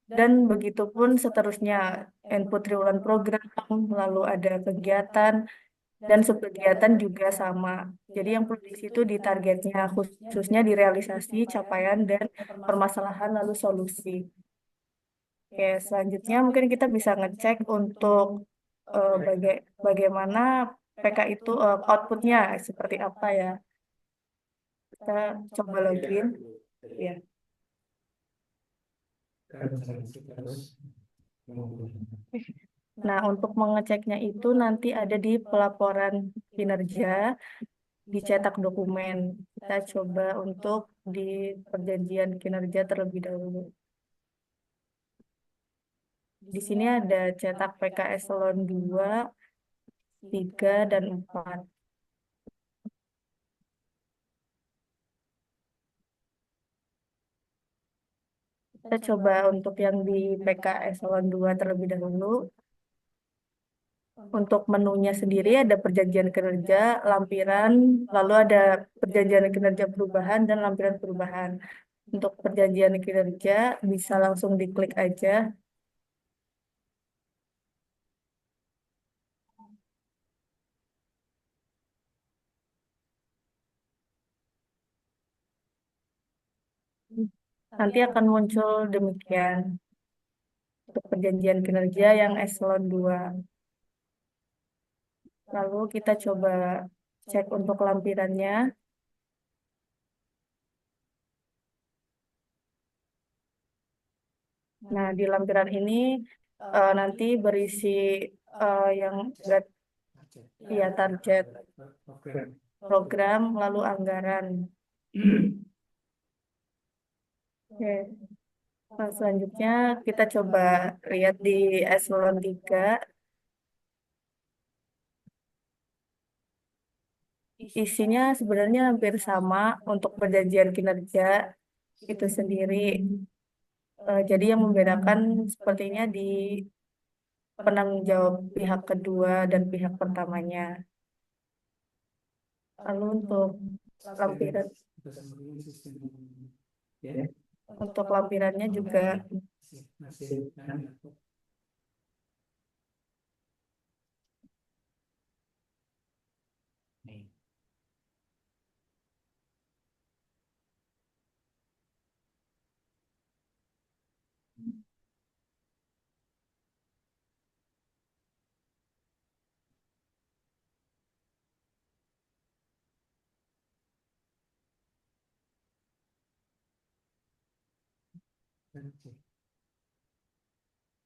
Dan begitu pun seterusnya, input triwulan program, lalu ada kegiatan, dan subkegiatan juga sama. Jadi yang perlu di situ di targetnya, khususnya di realisasi, capaian, dan permasalahan lalu solusi. Oke, selanjutnya mungkin kita bisa ngecek untuk bagaimana PK itu outputnya seperti apa ya. Kita coba login. Ya. Nah, untuk mengeceknya itu nanti ada di pelaporan kinerja, dicetak dokumen. Kita coba untuk di perjanjian kinerja terlebih dahulu. Di sini ada cetak PK eselon 2, 3, dan 4. Kita coba untuk yang di PK eselon 2 terlebih dahulu. Untuk menunya sendiri ada perjanjian kinerja, lampiran, lalu ada perjanjian kinerja perubahan dan lampiran perubahan. Untuk perjanjian kinerja bisa langsung diklik aja. Nanti akan muncul demikian untuk perjanjian kinerja yang eselon 2. Lalu kita coba cek untuk lampirannya. Nah, di lampiran ini nanti berisi yang berat, ya, target, program, lalu anggaran. Oke. Nah, selanjutnya kita coba lihat di eselon 3. isinya sebenarnya hampir sama untuk perjanjian kinerja itu sendiri. Jadi yang membedakan sepertinya di penanggung jawab pihak kedua dan pihak pertamanya. Lalu lampiran Ya, untuk lampirannya juga masih. Nih.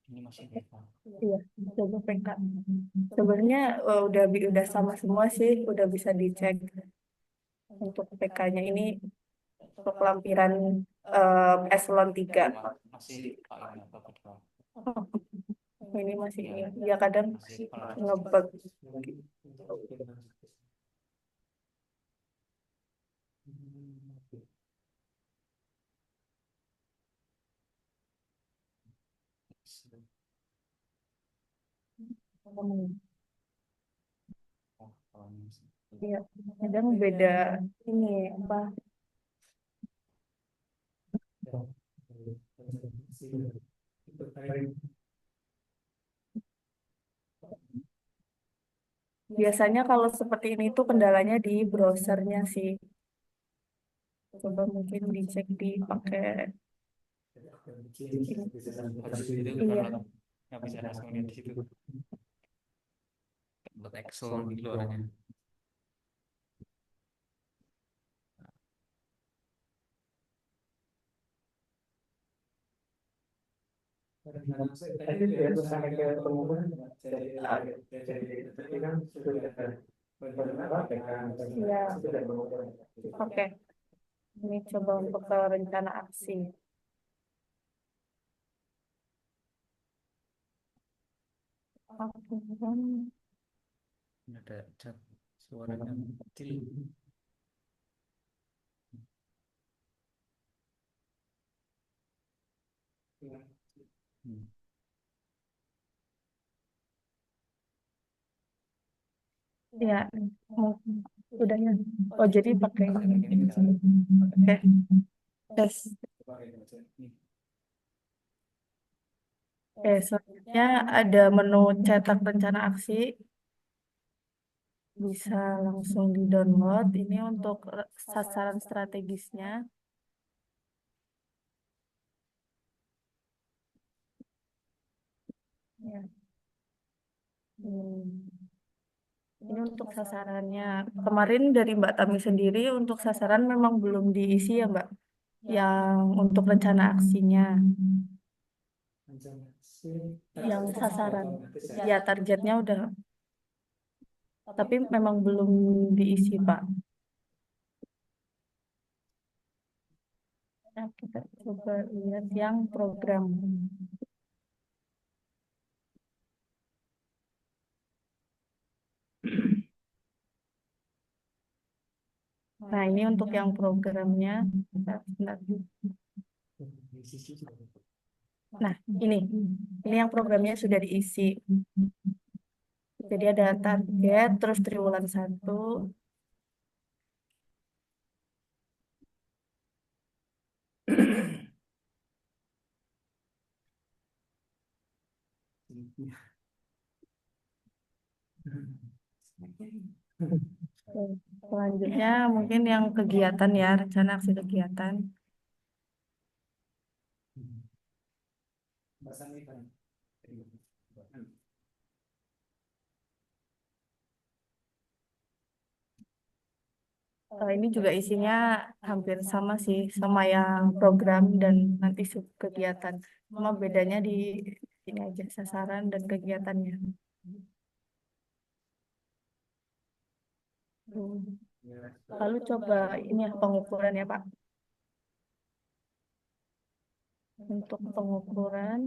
Ini masih beta. iya, coba PK. Sebenarnya udah sama semua sih, udah bisa dicek untuk PK-nya ini untuk lampiran eselon 3. Masih ini apa betul? Ini masih ya kadang Masih kalau ngebug. Iya, kadang beda ini apa biasanya kalau seperti ini tuh kendalanya di browsernya sih. Coba mungkin dicek dipakai. itu Iya, kalau nggak bisa langsung lihat di situ. Buat Excel gitu orangnya. iya. Oke. Ini coba untuk rencana aksi. Oke, Ini ada chat suaranya kecil. Hmm. ya, udah ya. Oh, jadi pakai Pakai gini sekarang. Oke. Tes. Oke, selanjutnya ada menu cetak rencana aksi. Bisa langsung di-download. Ini untuk sasaran strategisnya. Ya. Ini untuk sasarannya. Kemarin dari Mbak Tami sendiri untuk sasaran memang belum diisi ya Mbak. Yang untuk rencana aksinya. Yang sasaran. Ya targetnya udah. Tapi memang belum diisi Pak. Nah, kita coba lihat yang program. Nah, ini untuk yang programnya. Bentar. Nah, ini yang programnya sudah diisi. Jadi ada target, terus triwulan 1. Selanjutnya mungkin yang kegiatan ya, rencana aksi kegiatan. Ini juga isinya hampir sama sih, sama yang program dan nanti sub kegiatan. Cuma bedanya di ini aja sasaran dan kegiatannya. Lalu coba ini ya pengukuran ya Pak. Untuk pengukuran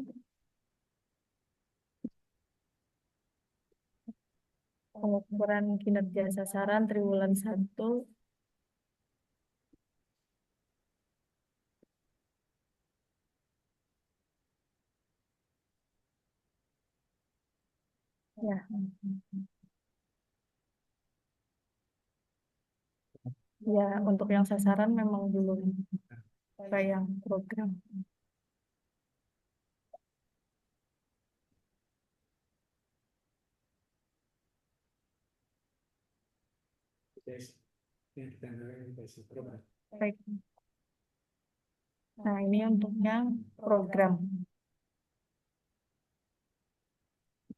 pengukuran kinerja sasaran triwulan 1. Ya, ya untuk yang sasaran memang belum kayak yang program. Baik. Nah, ini untuk yang program.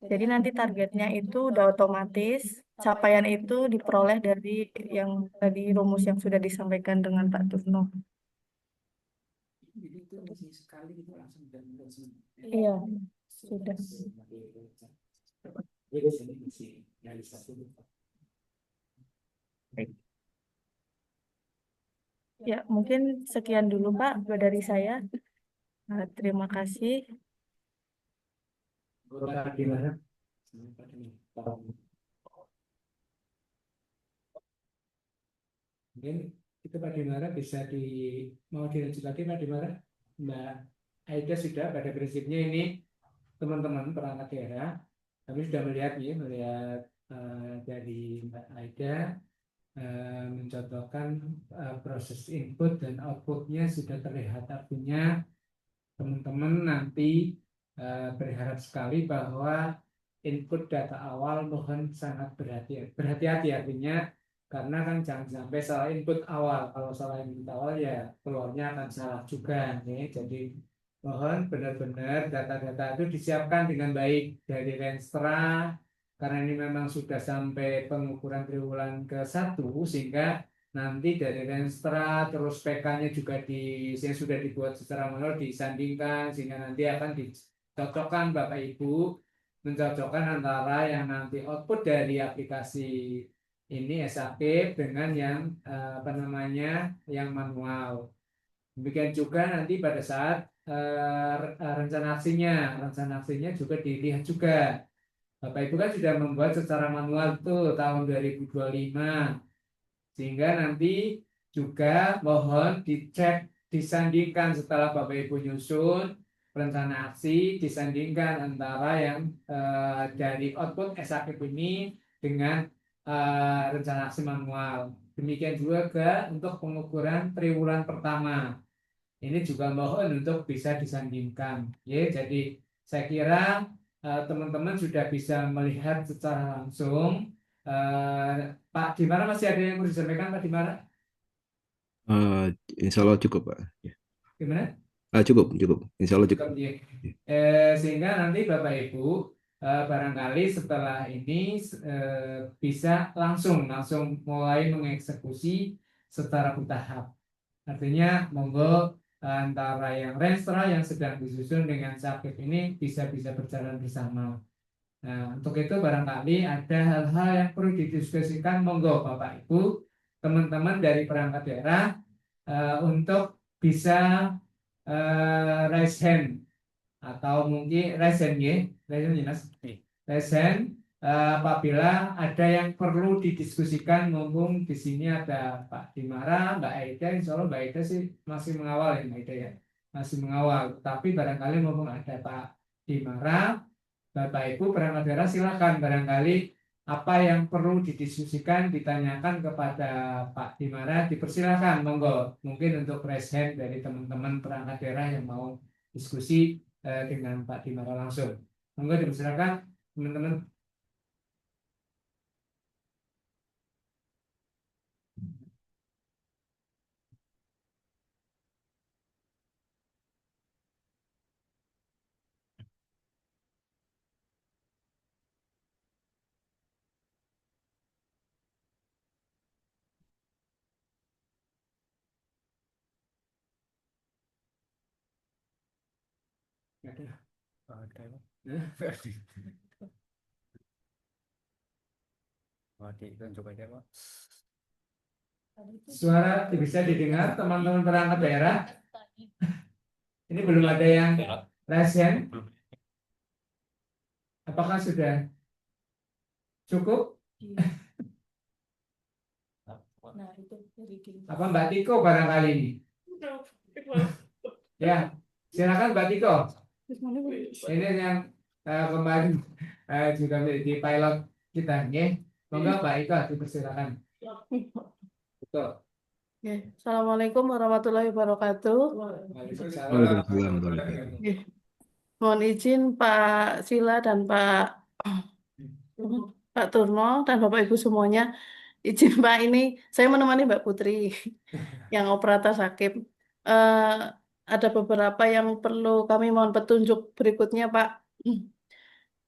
Jadi nanti targetnya itu udah otomatis, capaian itu diperoleh dari yang tadi rumus yang sudah disampaikan dengan Pak Tufno. Iya, sudah. Baik. Ya, mungkin sekian dulu Pak dari saya. Terima kasih. Bapak gimana? Mungkin itu Pak Dimara bisa mau dilanjut lagi Pak Dimara. Mbak Aida sudah pada prinsipnya ini teman-teman perangkat daerah kami sudah melihat dari Mbak Aida mencontohkan proses input dan outputnya sudah terlihat, artinya teman-teman nanti berharap sekali bahwa input data awal mohon sangat berhati-hati artinya, karena kan jangan sampai salah input awal. Kalau salah input awal ya keluarnya akan salah juga nih. Jadi mohon benar-benar data-data itu disiapkan dengan baik dari Renstra, karena ini memang sudah sampai pengukuran triwulan ke-1, sehingga nanti dari Renstra terus PK-nya juga yang sudah dibuat secara manual disandingkan, sehingga nanti akan dicocokkan Bapak Ibu, mencocokkan antara yang nanti output dari aplikasi ini SAP dengan yang yang manual. Demikian juga nanti pada saat rencana aksinya juga dilihat juga. Bapak Ibu kan sudah membuat secara manual tuh tahun 2025, sehingga nanti juga mohon dicek, disandingkan setelah Bapak Ibu nyusun rencana aksi, disandingkan antara yang dari output SAP ini dengan rencana aksi manual. Demikian juga untuk pengukuran triwulan pertama. Ini juga mohon untuk bisa disandingkan. Ya, jadi saya kira teman-teman sudah bisa melihat secara langsung. Pak Dimara, masih ada yang mau disampaikan Pak Dimara? Insya Allah cukup, Pak. Gimana? Cukup. Insya Allah cukup. Ya. Sehingga nanti Bapak Ibu barangkali setelah ini bisa langsung mulai mengeksekusi secara bertahap. Artinya monggo antara yang Renstra yang sedang disusun dengan Sakip ini bisa berjalan bersama. Nah, untuk itu barangkali ada hal-hal yang perlu didiskusikan, monggo Bapak Ibu, teman-teman dari perangkat daerah untuk bisa raise hand, atau mungkin raise hand ya, Mas. Raise hand apabila ada yang perlu didiskusikan. Mumpung di sini ada Pak Dimara, Mbak Aida. Insya Allah Mbak Aida sih masih mengawal ya, Mbak Aida ya, masih mengawal. Tapi barangkali mumpung ada Pak Dimara, Bapak Ibu perangkat daerah silakan, barangkali apa yang perlu didiskusikan ditanyakan kepada Pak Dimara, dipersilakan, monggo. Mungkin untuk raise hand dari teman-teman perangkat daerah yang mau diskusi dengan Pak Dimara langsung, monggo dipersilakan teman-teman. Suara bisa didengar teman-teman perangkat daerah? Ini belum ada yang raise hand. Apakah sudah cukup? Nah, itu dari Apa Mbak Tiko barangkali ini? Ya, silakan Mbak Tiko. Ini yang kemarin juga menjadi pilot kita, ya. Monggo Mbak Iko dipersilakan. Betul. Oke. Assalamualaikum warahmatullahi wabarakatuh. Waalaikumsalam Waalaikumsalam warahmatullahi warahmatullahi wabarakatuh. Oke. Mohon izin Pak Sila dan Pak Turno dan Bapak Ibu semuanya. Izin Pak, ini saya menemani Mbak Putri yang operator sakit. Eh, ada beberapa yang perlu kami mohon petunjuk berikutnya Pak,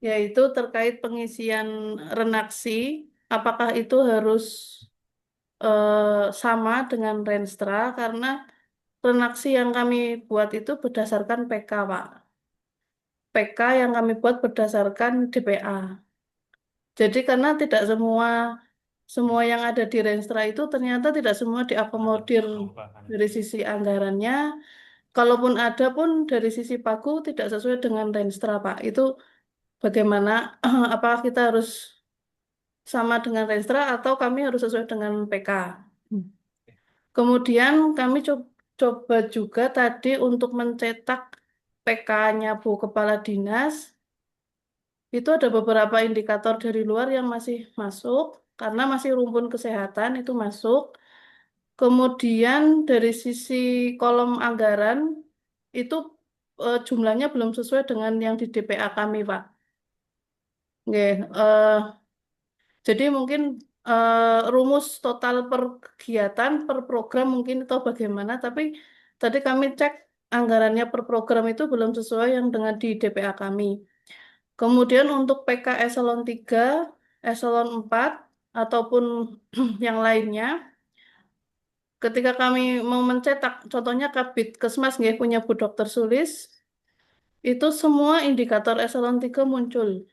yaitu terkait pengisian renaksi. Apakah itu harus sama dengan Renstra, karena renaksi yang kami buat itu berdasarkan PK Pak. PK yang kami buat berdasarkan DPA. Jadi karena tidak semua yang ada di Renstra itu ternyata tidak semua diakomodir dari sisi anggarannya. Kalaupun ada pun dari sisi pagu tidak sesuai dengan Renstra, Pak. Itu bagaimana? Apakah kita harus sama dengan Renstra atau kami harus sesuai dengan PK? Kemudian kami coba juga tadi untuk mencetak PK-nya Bu Kepala Dinas. Itu ada beberapa indikator dari luar yang masih masuk, karena masih rumpun kesehatan itu masuk. Kemudian dari sisi kolom anggaran, itu jumlahnya belum sesuai dengan yang di DPA kami, Pak. Oke, jadi mungkin rumus total per kegiatan, per program mungkin itu bagaimana, tapi tadi kami cek anggarannya per program itu belum sesuai yang dengan di DPA kami. Kemudian untuk PK eselon 3, eselon 4, ataupun yang lainnya, ketika kami mau mencetak, contohnya Kabid Kesmas nggih, punya Bu Dokter Sulis, itu semua indikator eselon 3 muncul.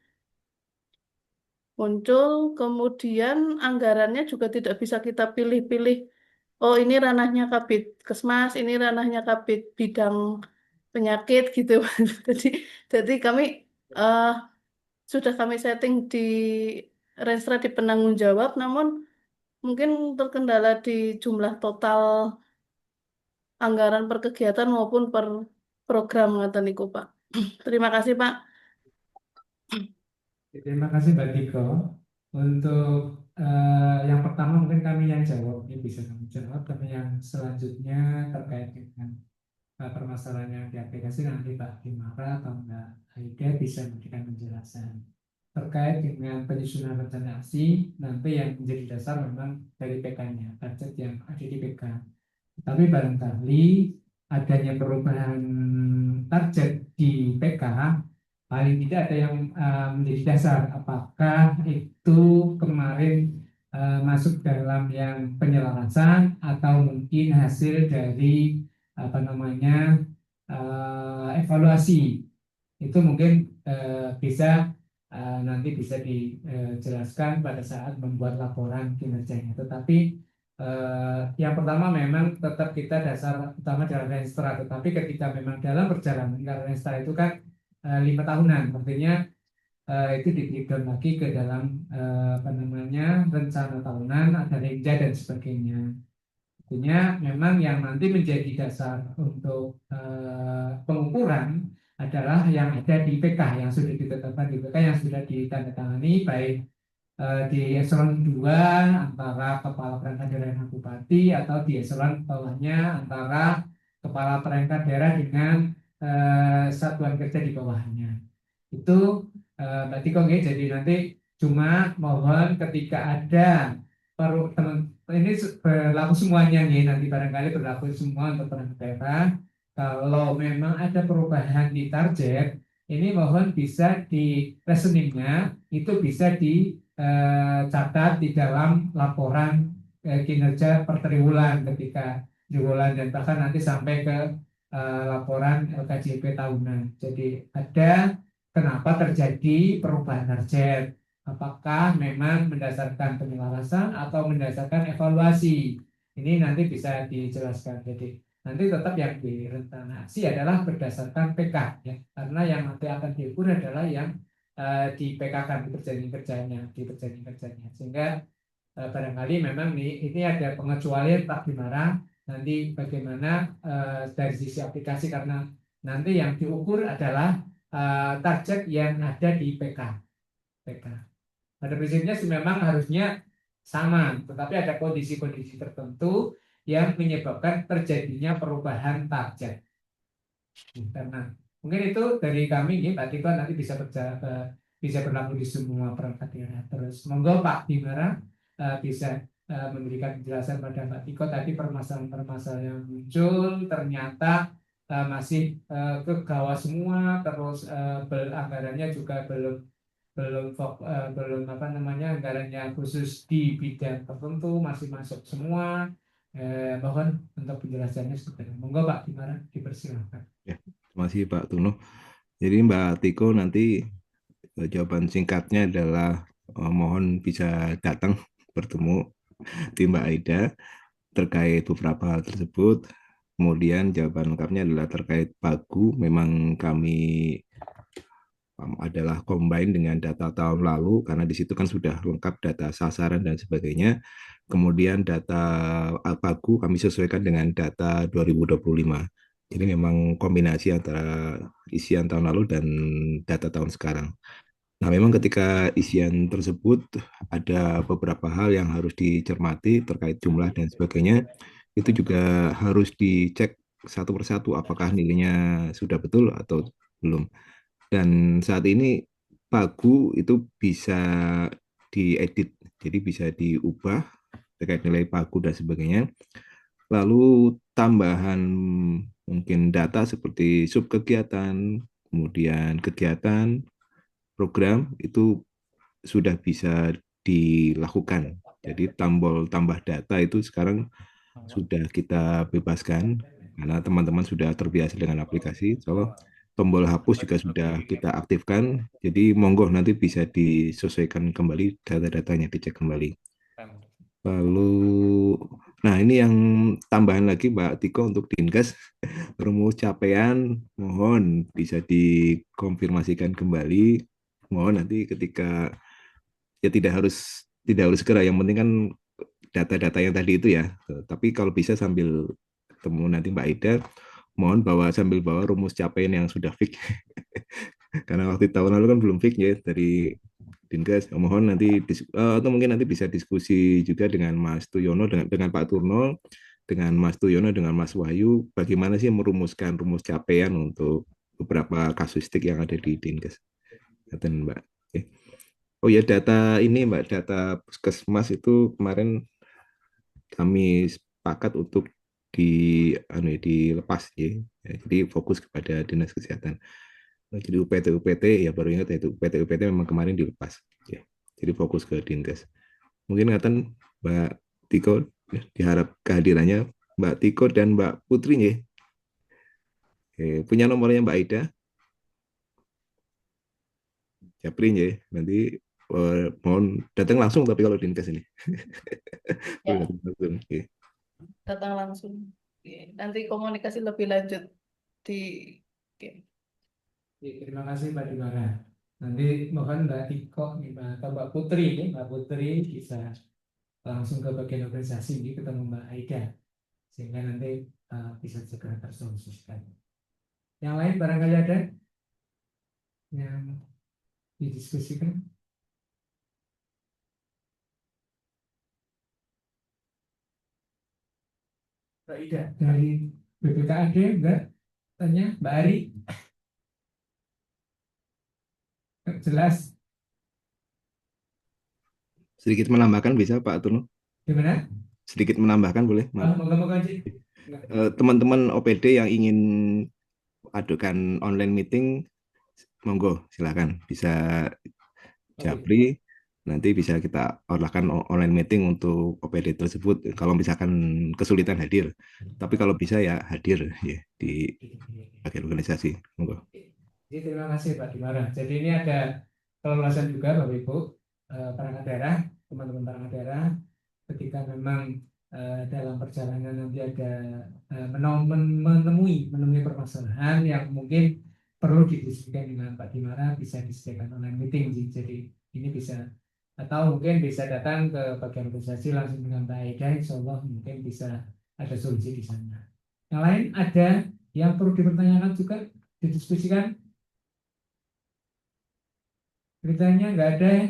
Kemudian anggarannya juga tidak bisa kita pilih-pilih. Oh, ini ranahnya Kabid Kesmas, ini ranahnya Kabid bidang penyakit gitu. Jadi kami eh, sudah kami setting di Renstra di penanggung jawab, namun mungkin terkendala di jumlah total anggaran per kegiatan maupun per program ngoten niku, Pak. Terima kasih, Pak. Terima kasih Mbak Tiko. Untuk yang pertama mungkin kami yang jawab, ini bisa kami jawab, tapi yang selanjutnya terkait dengan permasalahan yang di aplikasi nanti Pak Dimara atau Mbak Aida bisa memberikan penjelasan. Terkait dengan penyusunan rencana aksi, nanti yang menjadi dasar memang dari PK-nya, budget yang ada di PK. Tapi barangkali adanya perubahan target di PK, paling tidak ada yang menjadi dasar. Apakah itu kemarin masuk dalam yang penyelarasan atau mungkin hasil dari apa namanya evaluasi. Itu mungkin bisa nanti bisa dijelaskan pada saat membuat laporan kinerjanya. Tetapi yang pertama memang tetap kita dasar utama dalam Renstra. Tetapi ketika memang dalam perjalanan karena Renstra itu kan 5 tahunan, artinya itu di-breakdown lagi ke dalam apa namanya rencana tahunan, ada renja dan sebagainya. Artinya memang yang nanti menjadi dasar untuk pengukuran adalah yang ada di PK, yang sudah ditetapkan di PK, yang sudah ditandatangani baik di eselon 2 antara kepala perangkat daerah dan bupati, atau di eselon bawahnya antara kepala perangkat daerah dengan satuan kerja di bawahnya. Itu Mbak Tiko, jadi nanti cuma mohon ketika ada teman ini berlaku semuanya nih, nanti barangkali berlaku semua untuk perangkat daerah. Kalau memang ada perubahan di target, ini mohon bisa di rekeningnya itu bisa dicatat di dalam laporan kinerja per triwulan ketika triwulan, dan bahkan nanti sampai ke laporan LKJP tahunan. Jadi ada kenapa terjadi perubahan target. Apakah memang berdasarkan penyelarasan atau berdasarkan evaluasi? Ini nanti bisa dijelaskan. Jadi nanti tetap yang di rencana aksi adalah berdasarkan PK, ya, karena yang nanti akan diukur adalah yang di PK-kan di perjanjian-perjanjiannya. Sehingga barangkali memang ini ada pengecualian Pak Dimara, nanti bagaimana dari sisi aplikasi, karena nanti yang diukur adalah target yang ada di PK. Pada prinsipnya sih memang harusnya sama, tetapi ada kondisi-kondisi tertentu yang menyebabkan terjadinya perubahan target. Karena mungkin itu dari kami, Pak Tiko nanti bisa berlaku di semua perangkat daerah. Terus monggo Pak Dimara bisa memberikan penjelasan pada Pak Tiko tadi permasalahan-permasalahan yang muncul ternyata masih ke bawah semua, terus anggarannya juga belum belum belum apa namanya anggarannya khusus di bidang tertentu masih masuk semua. Mohon untuk penjelasannya seperti itu. Monggo Pak Dimara dipersilakan. Ya, terima kasih Pak Tuno. Jadi Mbak Tiko nanti jawaban singkatnya adalah mohon bisa datang bertemu di Mbak Aida terkait beberapa hal tersebut. Kemudian jawaban lengkapnya adalah terkait Pagu. Memang kami adalah combine dengan data tahun lalu karena di situ kan sudah lengkap data sasaran dan sebagainya. Kemudian data Pagu kami sesuaikan dengan data 2025. Jadi memang kombinasi antara isian tahun lalu dan data tahun sekarang. Nah, memang ketika isian tersebut ada beberapa hal yang harus dicermati terkait jumlah dan sebagainya. Itu juga harus dicek satu persatu apakah nilainya sudah betul atau belum. Dan saat ini Pagu itu bisa diedit, jadi bisa diubah terkait nilai Pagu dan sebagainya. Lalu tambahan mungkin data seperti sub kegiatan, kemudian kegiatan, program itu sudah bisa dilakukan. Jadi tombol tambah data itu sekarang sudah kita bebaskan karena teman-teman sudah terbiasa dengan aplikasi. So, tombol hapus juga sudah kita aktifkan. Jadi monggo nanti bisa disesuaikan kembali data-datanya, dicek kembali. Lalu, nah ini yang tambahan lagi Mbak Tiko untuk Dinkes, rumus capaian mohon bisa dikonfirmasikan kembali. Mohon nanti ketika ya tidak harus segera, yang penting kan data-data yang tadi itu ya. Tapi kalau bisa sambil ketemu nanti Mbak Ida, mohon sambil bawa rumus capaian yang sudah fix. Karena waktu tahun lalu kan belum fix ya dari Dinkes. Mohon nanti atau mungkin nanti bisa diskusi juga dengan Mas Tuyono, dengan Pak Turno, dengan Mas Tuyono, dengan Mas Wahyu, bagaimana sih merumuskan rumus capaian untuk beberapa kasusistik yang ada di Dinkes. Dan Mbak. Oh ya, data ini Mbak, data puskesmas itu kemarin kami sepakat untuk dilepas ya. Jadi fokus kepada dinas kesehatan. Jadi UPT ya baru ingat itu UPT memang kemarin dilepas ya. Jadi fokus ke Dinkes. Mungkin ngaten Mbak Tiko ya, diharap kehadirannya Mbak Tiko dan Mbak Putri ya. Punya nomornya Mbak Aida. Japri ya. Nanti mohon datang langsung tapi kalau Dinkes ini. Ya, Langsung, ya. datang langsung. Nanti komunikasi lebih lanjut di Terima kasih Pak Dimara. Nanti mohon Mbak Tiko atau Mbak Putri, Mbak Putri bisa langsung ke bagian organisasi ini ketemu Mbak Aida, sehingga nanti bisa segera tersolusikan. Yang lain barangkali ada yang didiskusikan? Mbak Ida dari BPKAD enggak? Tanya Mbak Ari. Jelas. Sedikit menambahkan bisa Pak Turno? Gimana? Sedikit menambahkan boleh? Moga-moga aja. Teman-teman OPD yang ingin adukan online meeting, monggo silakan bisa Japri, nanti bisa kita orlakan online meeting untuk OPD tersebut kalau misalkan kesulitan hadir. Tapi kalau bisa ya hadir ya di bagian organisasi. Monggo. Jadi terima kasih Pak Dimara. Jadi ini ada keleluasan juga Bapak Ibu perangkat daerah, teman-teman perangkat daerah, ketika memang dalam perjalanan nanti ada menemui permasalahan yang mungkin perlu didiskusikan dengan Pak Dimara, bisa disediakan online meeting sih. Jadi ini bisa, atau mungkin bisa datang ke bagian organisasi langsung dengan Pak Aida, insya Allah mungkin bisa ada solusi di sana. Yang lain ada yang perlu dipertanyakan juga, didiskusikan? Beritanya nggak ada ya?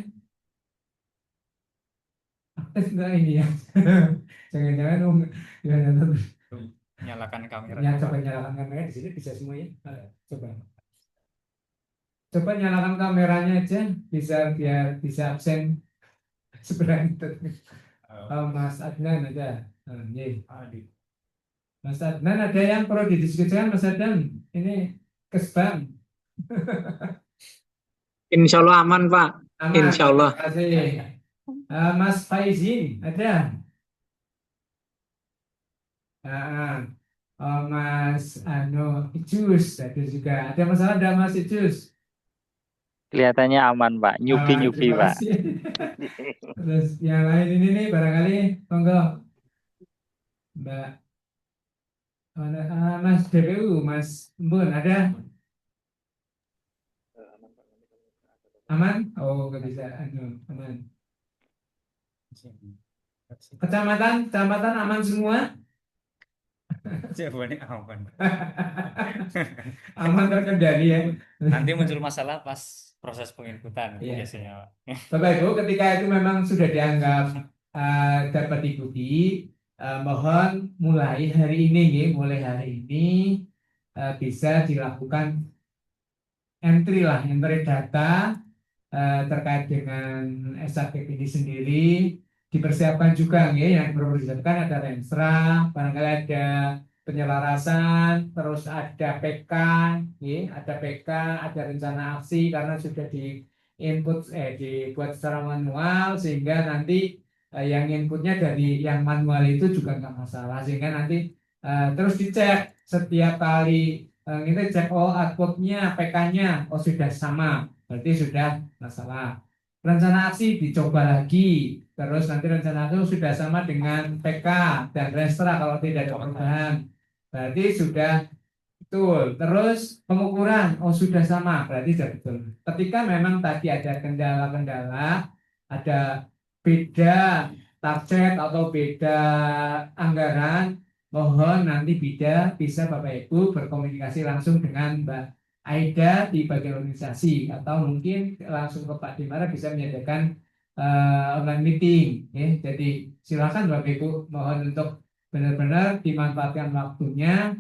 Aktif nggak ini ya? Jangan-jangan Nyalakan kamera. ya, coba nyalakan kamera di sini bisa semua ya? Coba. Coba nyalakan kameranya aja, bisa biar bisa absen sebenarnya itu. Mas Adnan aja. Iya. Mas Adnan ada yang perlu didiskusikan, Mas Adnan? Ini kesbang. Insya Allah aman, Pak. Aman. Insya Allah. Terima kasih. Mas Faizin ada? Mas Ijus ada juga. Ada masalah ada Mas Ijus? Kelihatannya aman, Pak. Nyupi-nyupi, Terima Pak. kasih. Terus yang lain ini nih barangkali monggo Mbak. Mas DPU, Mas Mbun ada? Aman? Oh, nggak bisa. Aman. Kecamatan aman semua? Jawabannya aman. Aman terkendali ya. Nanti muncul masalah pas proses penginputan Iya. biasanya, Pak. Bapak Ibu, ketika itu memang sudah dianggap dapat diikuti, mohon mulai hari ini bisa dilakukan entry data terkait dengan SAKIP ini sendiri, dipersiapkan juga yang perlu disiapkan ada Renstra, barangkali ada penyelarasan, terus ada PK, ada rencana aksi karena sudah dibuat secara manual sehingga nanti yang inputnya dari yang manual itu juga nggak masalah, sehingga nanti terus dicek setiap kali kita cek outputnya PK-nya sudah sama, berarti sudah masalah. Rencana aksi dicoba lagi, terus nanti rencana aksi sudah sama dengan PK dan Renstra kalau tidak ada perubahan, berarti sudah betul. Terus pengukuran sudah sama, berarti sudah betul. Ketika memang tadi ada kendala-kendala, ada beda target atau beda anggaran, mohon nanti bisa Bapak Ibu berkomunikasi langsung dengan Mbak Aida di bagian organisasi, atau mungkin langsung ke Pak Dimara bisa menyediakan online meeting. Jadi silakan Bapak Ibu, mohon untuk benar-benar dimanfaatkan waktunya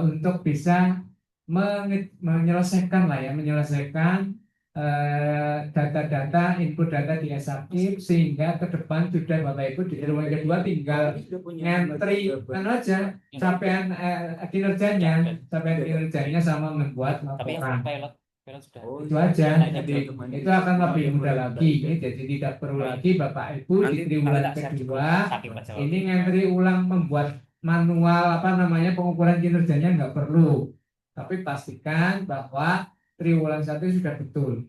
untuk bisa menyelesaikan data-data, input data di SAKIP, sehingga ke depan sudah Bapak Ibu di triwulan kedua tinggal ngentri aja capaian kinerjanya sama membuat Tapi laporan. pilot sudah. Itu aja, jadi itu akan lebih mudah lagi. Jadi tidak perlu lagi Bapak Ibu di triwulan kedua ini ngentri ulang membuat manual pengukuran kinerjanya, nggak perlu. Tapi pastikan bahwa triwulan 1 sudah betul,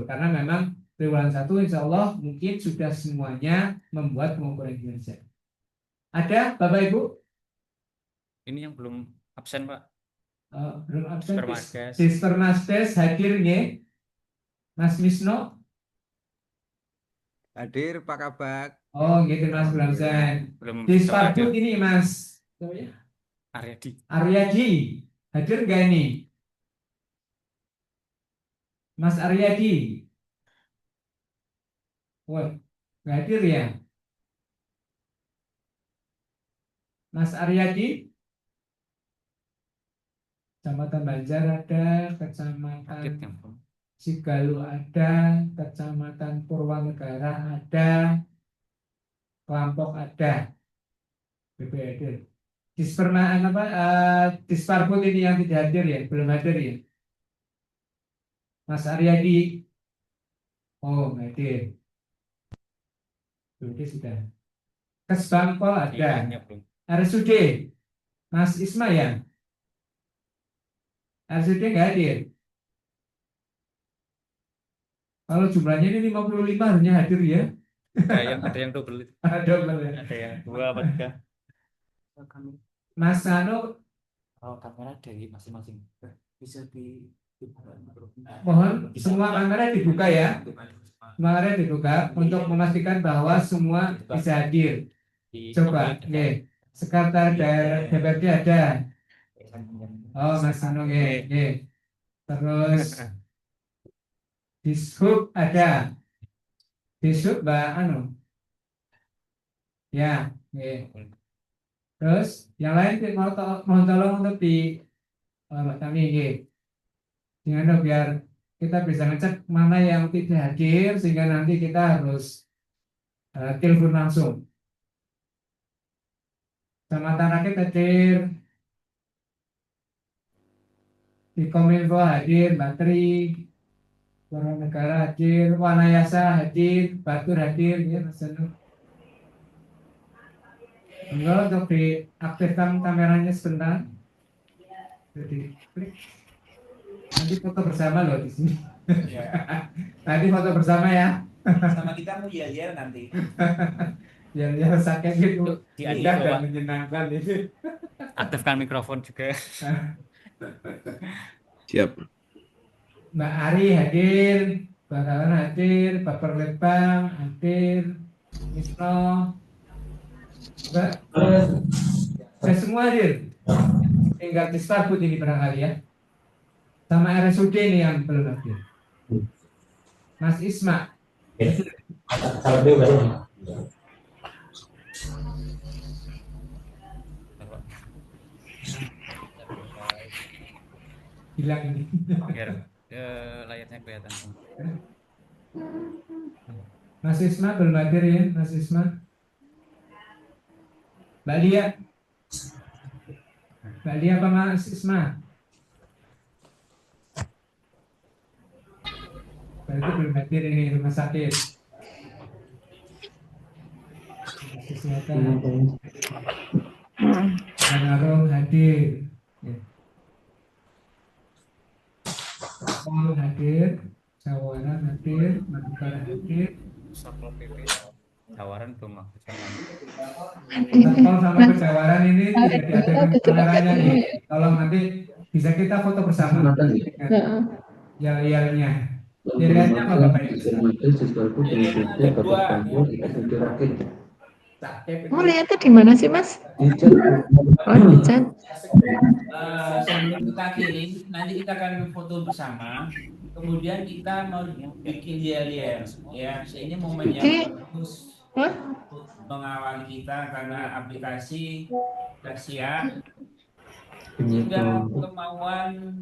karena memang triwulan 1 insya Allah mungkin sudah semuanya membuat pengukuran kinerja. Ada Bapak Ibu? Ini yang belum absen, Pak. Belum absen. Permasdes. Sister Masdes hadir nggih? Mas Misno? Hadir Pak Kabak. Oh gitu Mas Bramsen. Belum Di sempat Sparbud hadir. ini Mas Aryadi hadir nggak ini? Mas Aryadi? Wah, nggak hadir ya? Mas Aryadi? Kecamatan Banjar ada, Kecamatan Sigalu ada, Kecamatan Purwanegara ada, Kelampok ada. BPD. Disparbud ini yang tidak hadir ya, belum hadir ya. Mas Aryadi, nggak hadir. Berarti sudah. Kesbangpol ada. RSUD, Mas Isma ya. RSUD nggak hadir. Kalau jumlahnya ini 55 harusnya hadir ya. Ada yang double itu. Double ya. Ada yang 2 apa 3. Mas Anu, kamera dari masing-masing. Bisa di Mohon semua kamera dibuka ya. Kamera dibuka untuk memastikan bahwa semua bisa hadir. Coba, oke. Sekretariat DPRD ada. Oh, Mas Nung, oke. Terus Dishub ada. Dishub Mbak Anu. Ya, oke. Terus yang lain mohon tolong untuk di Mbak Tami, oke. Gimana biar kita bisa ngecek mana yang tidak hadir sehingga nanti kita harus telepon langsung. Kecamatan Rakit hadir, di Kominfo hadir, Batri, Warga Negara hadir, Wanayasa hadir, Batur hadir, ya Mas Anu. Enggak, untuk diaktifkan kameranya sebentar. Jadi klik. Nanti foto bersama loh di sini. Nanti foto bersama ya. sama kita mau yel-yel nanti. Biar sakit gitu. Diaduk, Indah Pak. dan menyenangkan itu. Aktifkan mikrofon juga. Siap. Mbak Ari hadir, Mbak Kawan hadir, Pak Perlembang hadir, Misno, Mbak, saya semua hadir. Tinggal di Starfood ini barangkali ya. Sama RSUD ini yang belum hadir. Mas Isma. Hilang ini. Biar layarnya kelihatan. Mas Isma belum hadir ya, Mas Isma. Mbak Lia. Mbak Lia apa Mas Isma? Berarti belum hadir ini rumah sakit. Kesehatan. Panarong hadir. Ya. Pol hadir, Cawaran hadir, Madukara hadir. Satpol PP tawaran belum aktif. Satpol sama Pejawaran ini tidak diadakan kameranya nih. Tolong nanti bisa kita foto bersama dengan yel-yelnya. Yel-yelnya apa Bapak Ibu? Oh, lihatnya di mana sih, Mas? Oh, di chat. Sebelum kita kirim, nanti kita akan foto bersama. Kemudian kita mau bikin yel-yel, ya. Ini momen yang bagus mengawali kita karena aplikasi sudah siap. Sehingga kemauan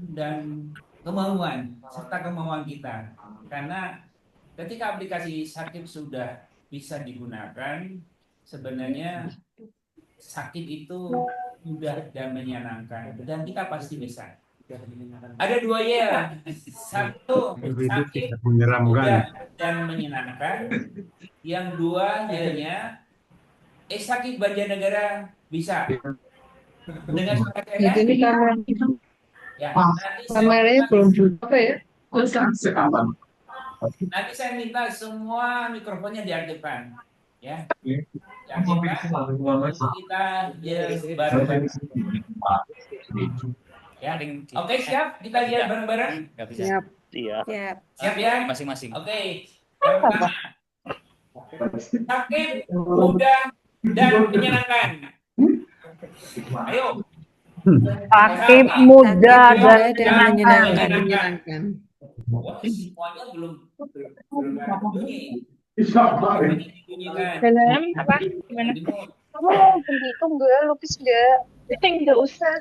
serta kemauan kita. Karena ketika aplikasi Sakib sudah bisa digunakan, sebenarnya sakit itu mudah dan menyenangkan dan kita pasti bisa. Ada dua ya, satu sakit mudah dan menyenangkan, yang dua yelnya Sakib Banjarnegara bisa. Dengan suara saya, ya, Kameranya belum juga ya? nanti saya minta semua mikrofonnya diaktifkan, ya. Kita bareng-bareng. Ya, oke, siap. Kita lihat bareng-bareng. Siap. Siap ya? Masing-masing. Oke. Yang pertama, sakit, mudah, dan menyenangkan. Ayo. Sakit, mudah, dan menyenangkan. Wah, semuanya belum bunyi. Dalam apa? Gimana? Kamu pendidikan enggak? Lukis enggak? Enggak usah.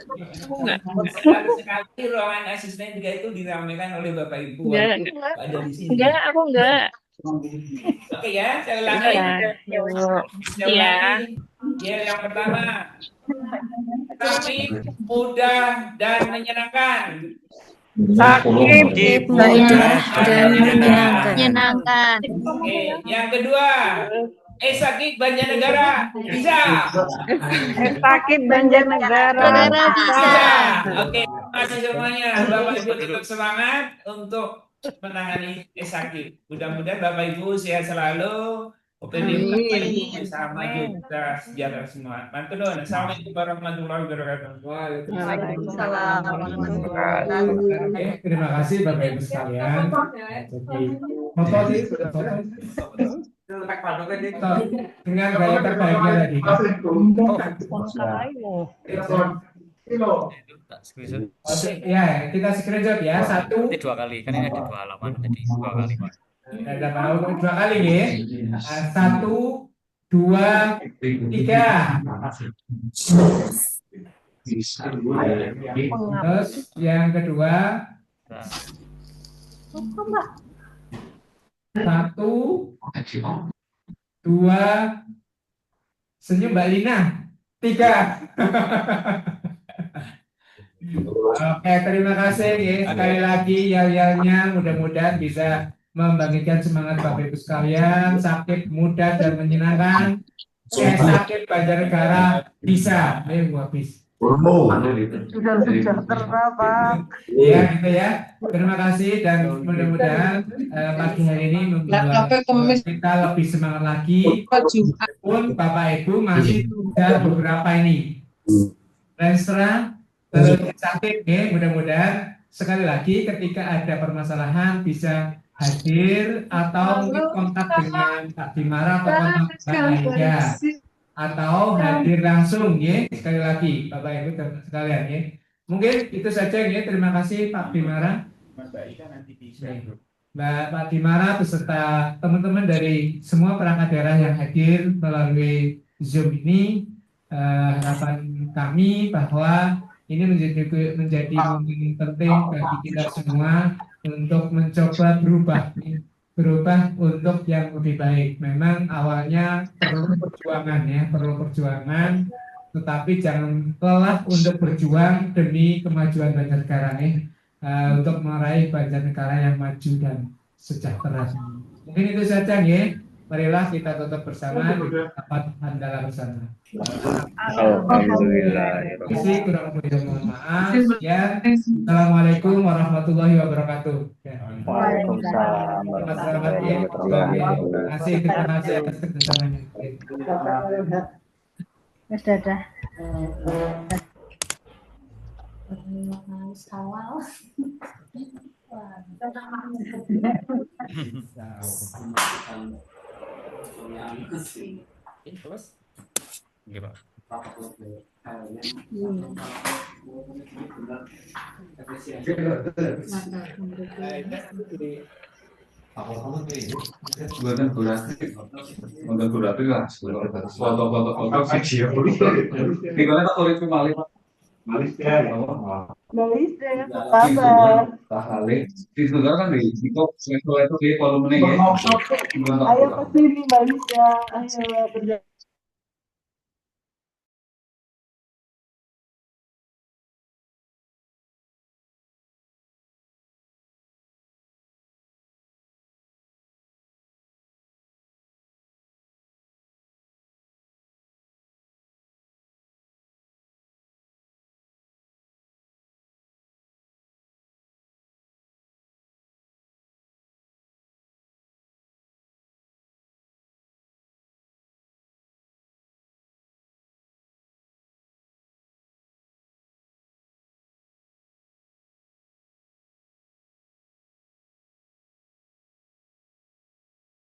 Sekali ruangan asisten juga itu diramaikan oleh Bapak Ibu. Ada di sini. Enggak, aku enggak. Oke ya, sekali lagi. Iya. Ya, yang pertama. Sakit, mudah, dan menyenangkan. Sakit, mudah, dan menyenangkan. Oke, yang kedua. Sakit Banjarnegara bisa. Sakit Banjarnegara Bisa. Oke, terima kasih semuanya. Bapak Ibu tetap semangat untuk menangani sakit. Mudah-mudahan Bapak Ibu sehat selalu OPD bisa maju kita sejahtera semua. Mantul dong. Assalamualaikum warahmatullahi wabarakatuh. Waalaikumsalam. Oke, terima kasih Bapak Ibu sekalian. Jadi foto sih, sudah foto. Dengan gaya terbaiknya tadi. Tak screenshot. Oke, ya kita screenshot ya. Satu, Ini 2 kali, kan ini ada 2 halaman, jadi 2 kali, Pak. ada mau 2 kali ya. 1, 2, 3. Terus yang kedua, 1, 2, senyum Mbak Lina, 3. Oke, terima kasih ya. Sekali lagi yel-yelnya mudah-mudahan bisa membangkitkan semangat Bapak Ibu sekalian. Sakit mudah dan menyenangkan. Sakit Banjarnegara bisa. Ayo habis. Sudah sejahtera, Pak. Ya gitu ya. Terima kasih dan mudah-mudahan pagi hari ini membuat kita lebih semangat lagi. Pun Bapak Ibu masih ada beberapa ini. Renstra terus sakit ya, mudah-mudahan sekali lagi ketika ada permasalahan bisa hadir atau mungkin kontak dengan Pak Dimara atau kontak dengan Aida atau hadir langsung ya, sekali lagi Bapak Ibu sekalian ya. Mungkin itu saja ya, terima kasih Pak Dimara. Mbak Ida nanti bisa. Pak Dimara beserta teman-teman dari semua perangkat daerah yang hadir melalui Zoom ini, harapan kami bahwa ini menjadi momen penting bagi kita semua untuk mencoba berubah untuk yang lebih baik. Memang awalnya perlu perjuangan ya, perjuangan, tetapi jangan lelah untuk berjuang demi kemajuan Banjarnegara untuk meraih Banjarnegara yang maju dan sejahtera. Mungkin itu saja ya. Marilah kita tutup bersama di rapat handala bersama. Alhamdulillah. Terima kasih, kurang lebih mohon maaf ya. Assalamualaikum warahmatullahi wabarakatuh. Ya. Waalaikumsalam warahmatullahi wabarakatuh. Terima kasih atas kerjasamanya. Wes dadah. Oke, Pak. Malaysia, apa kabar? Ayo ke sini Malaysia, ayo kerja.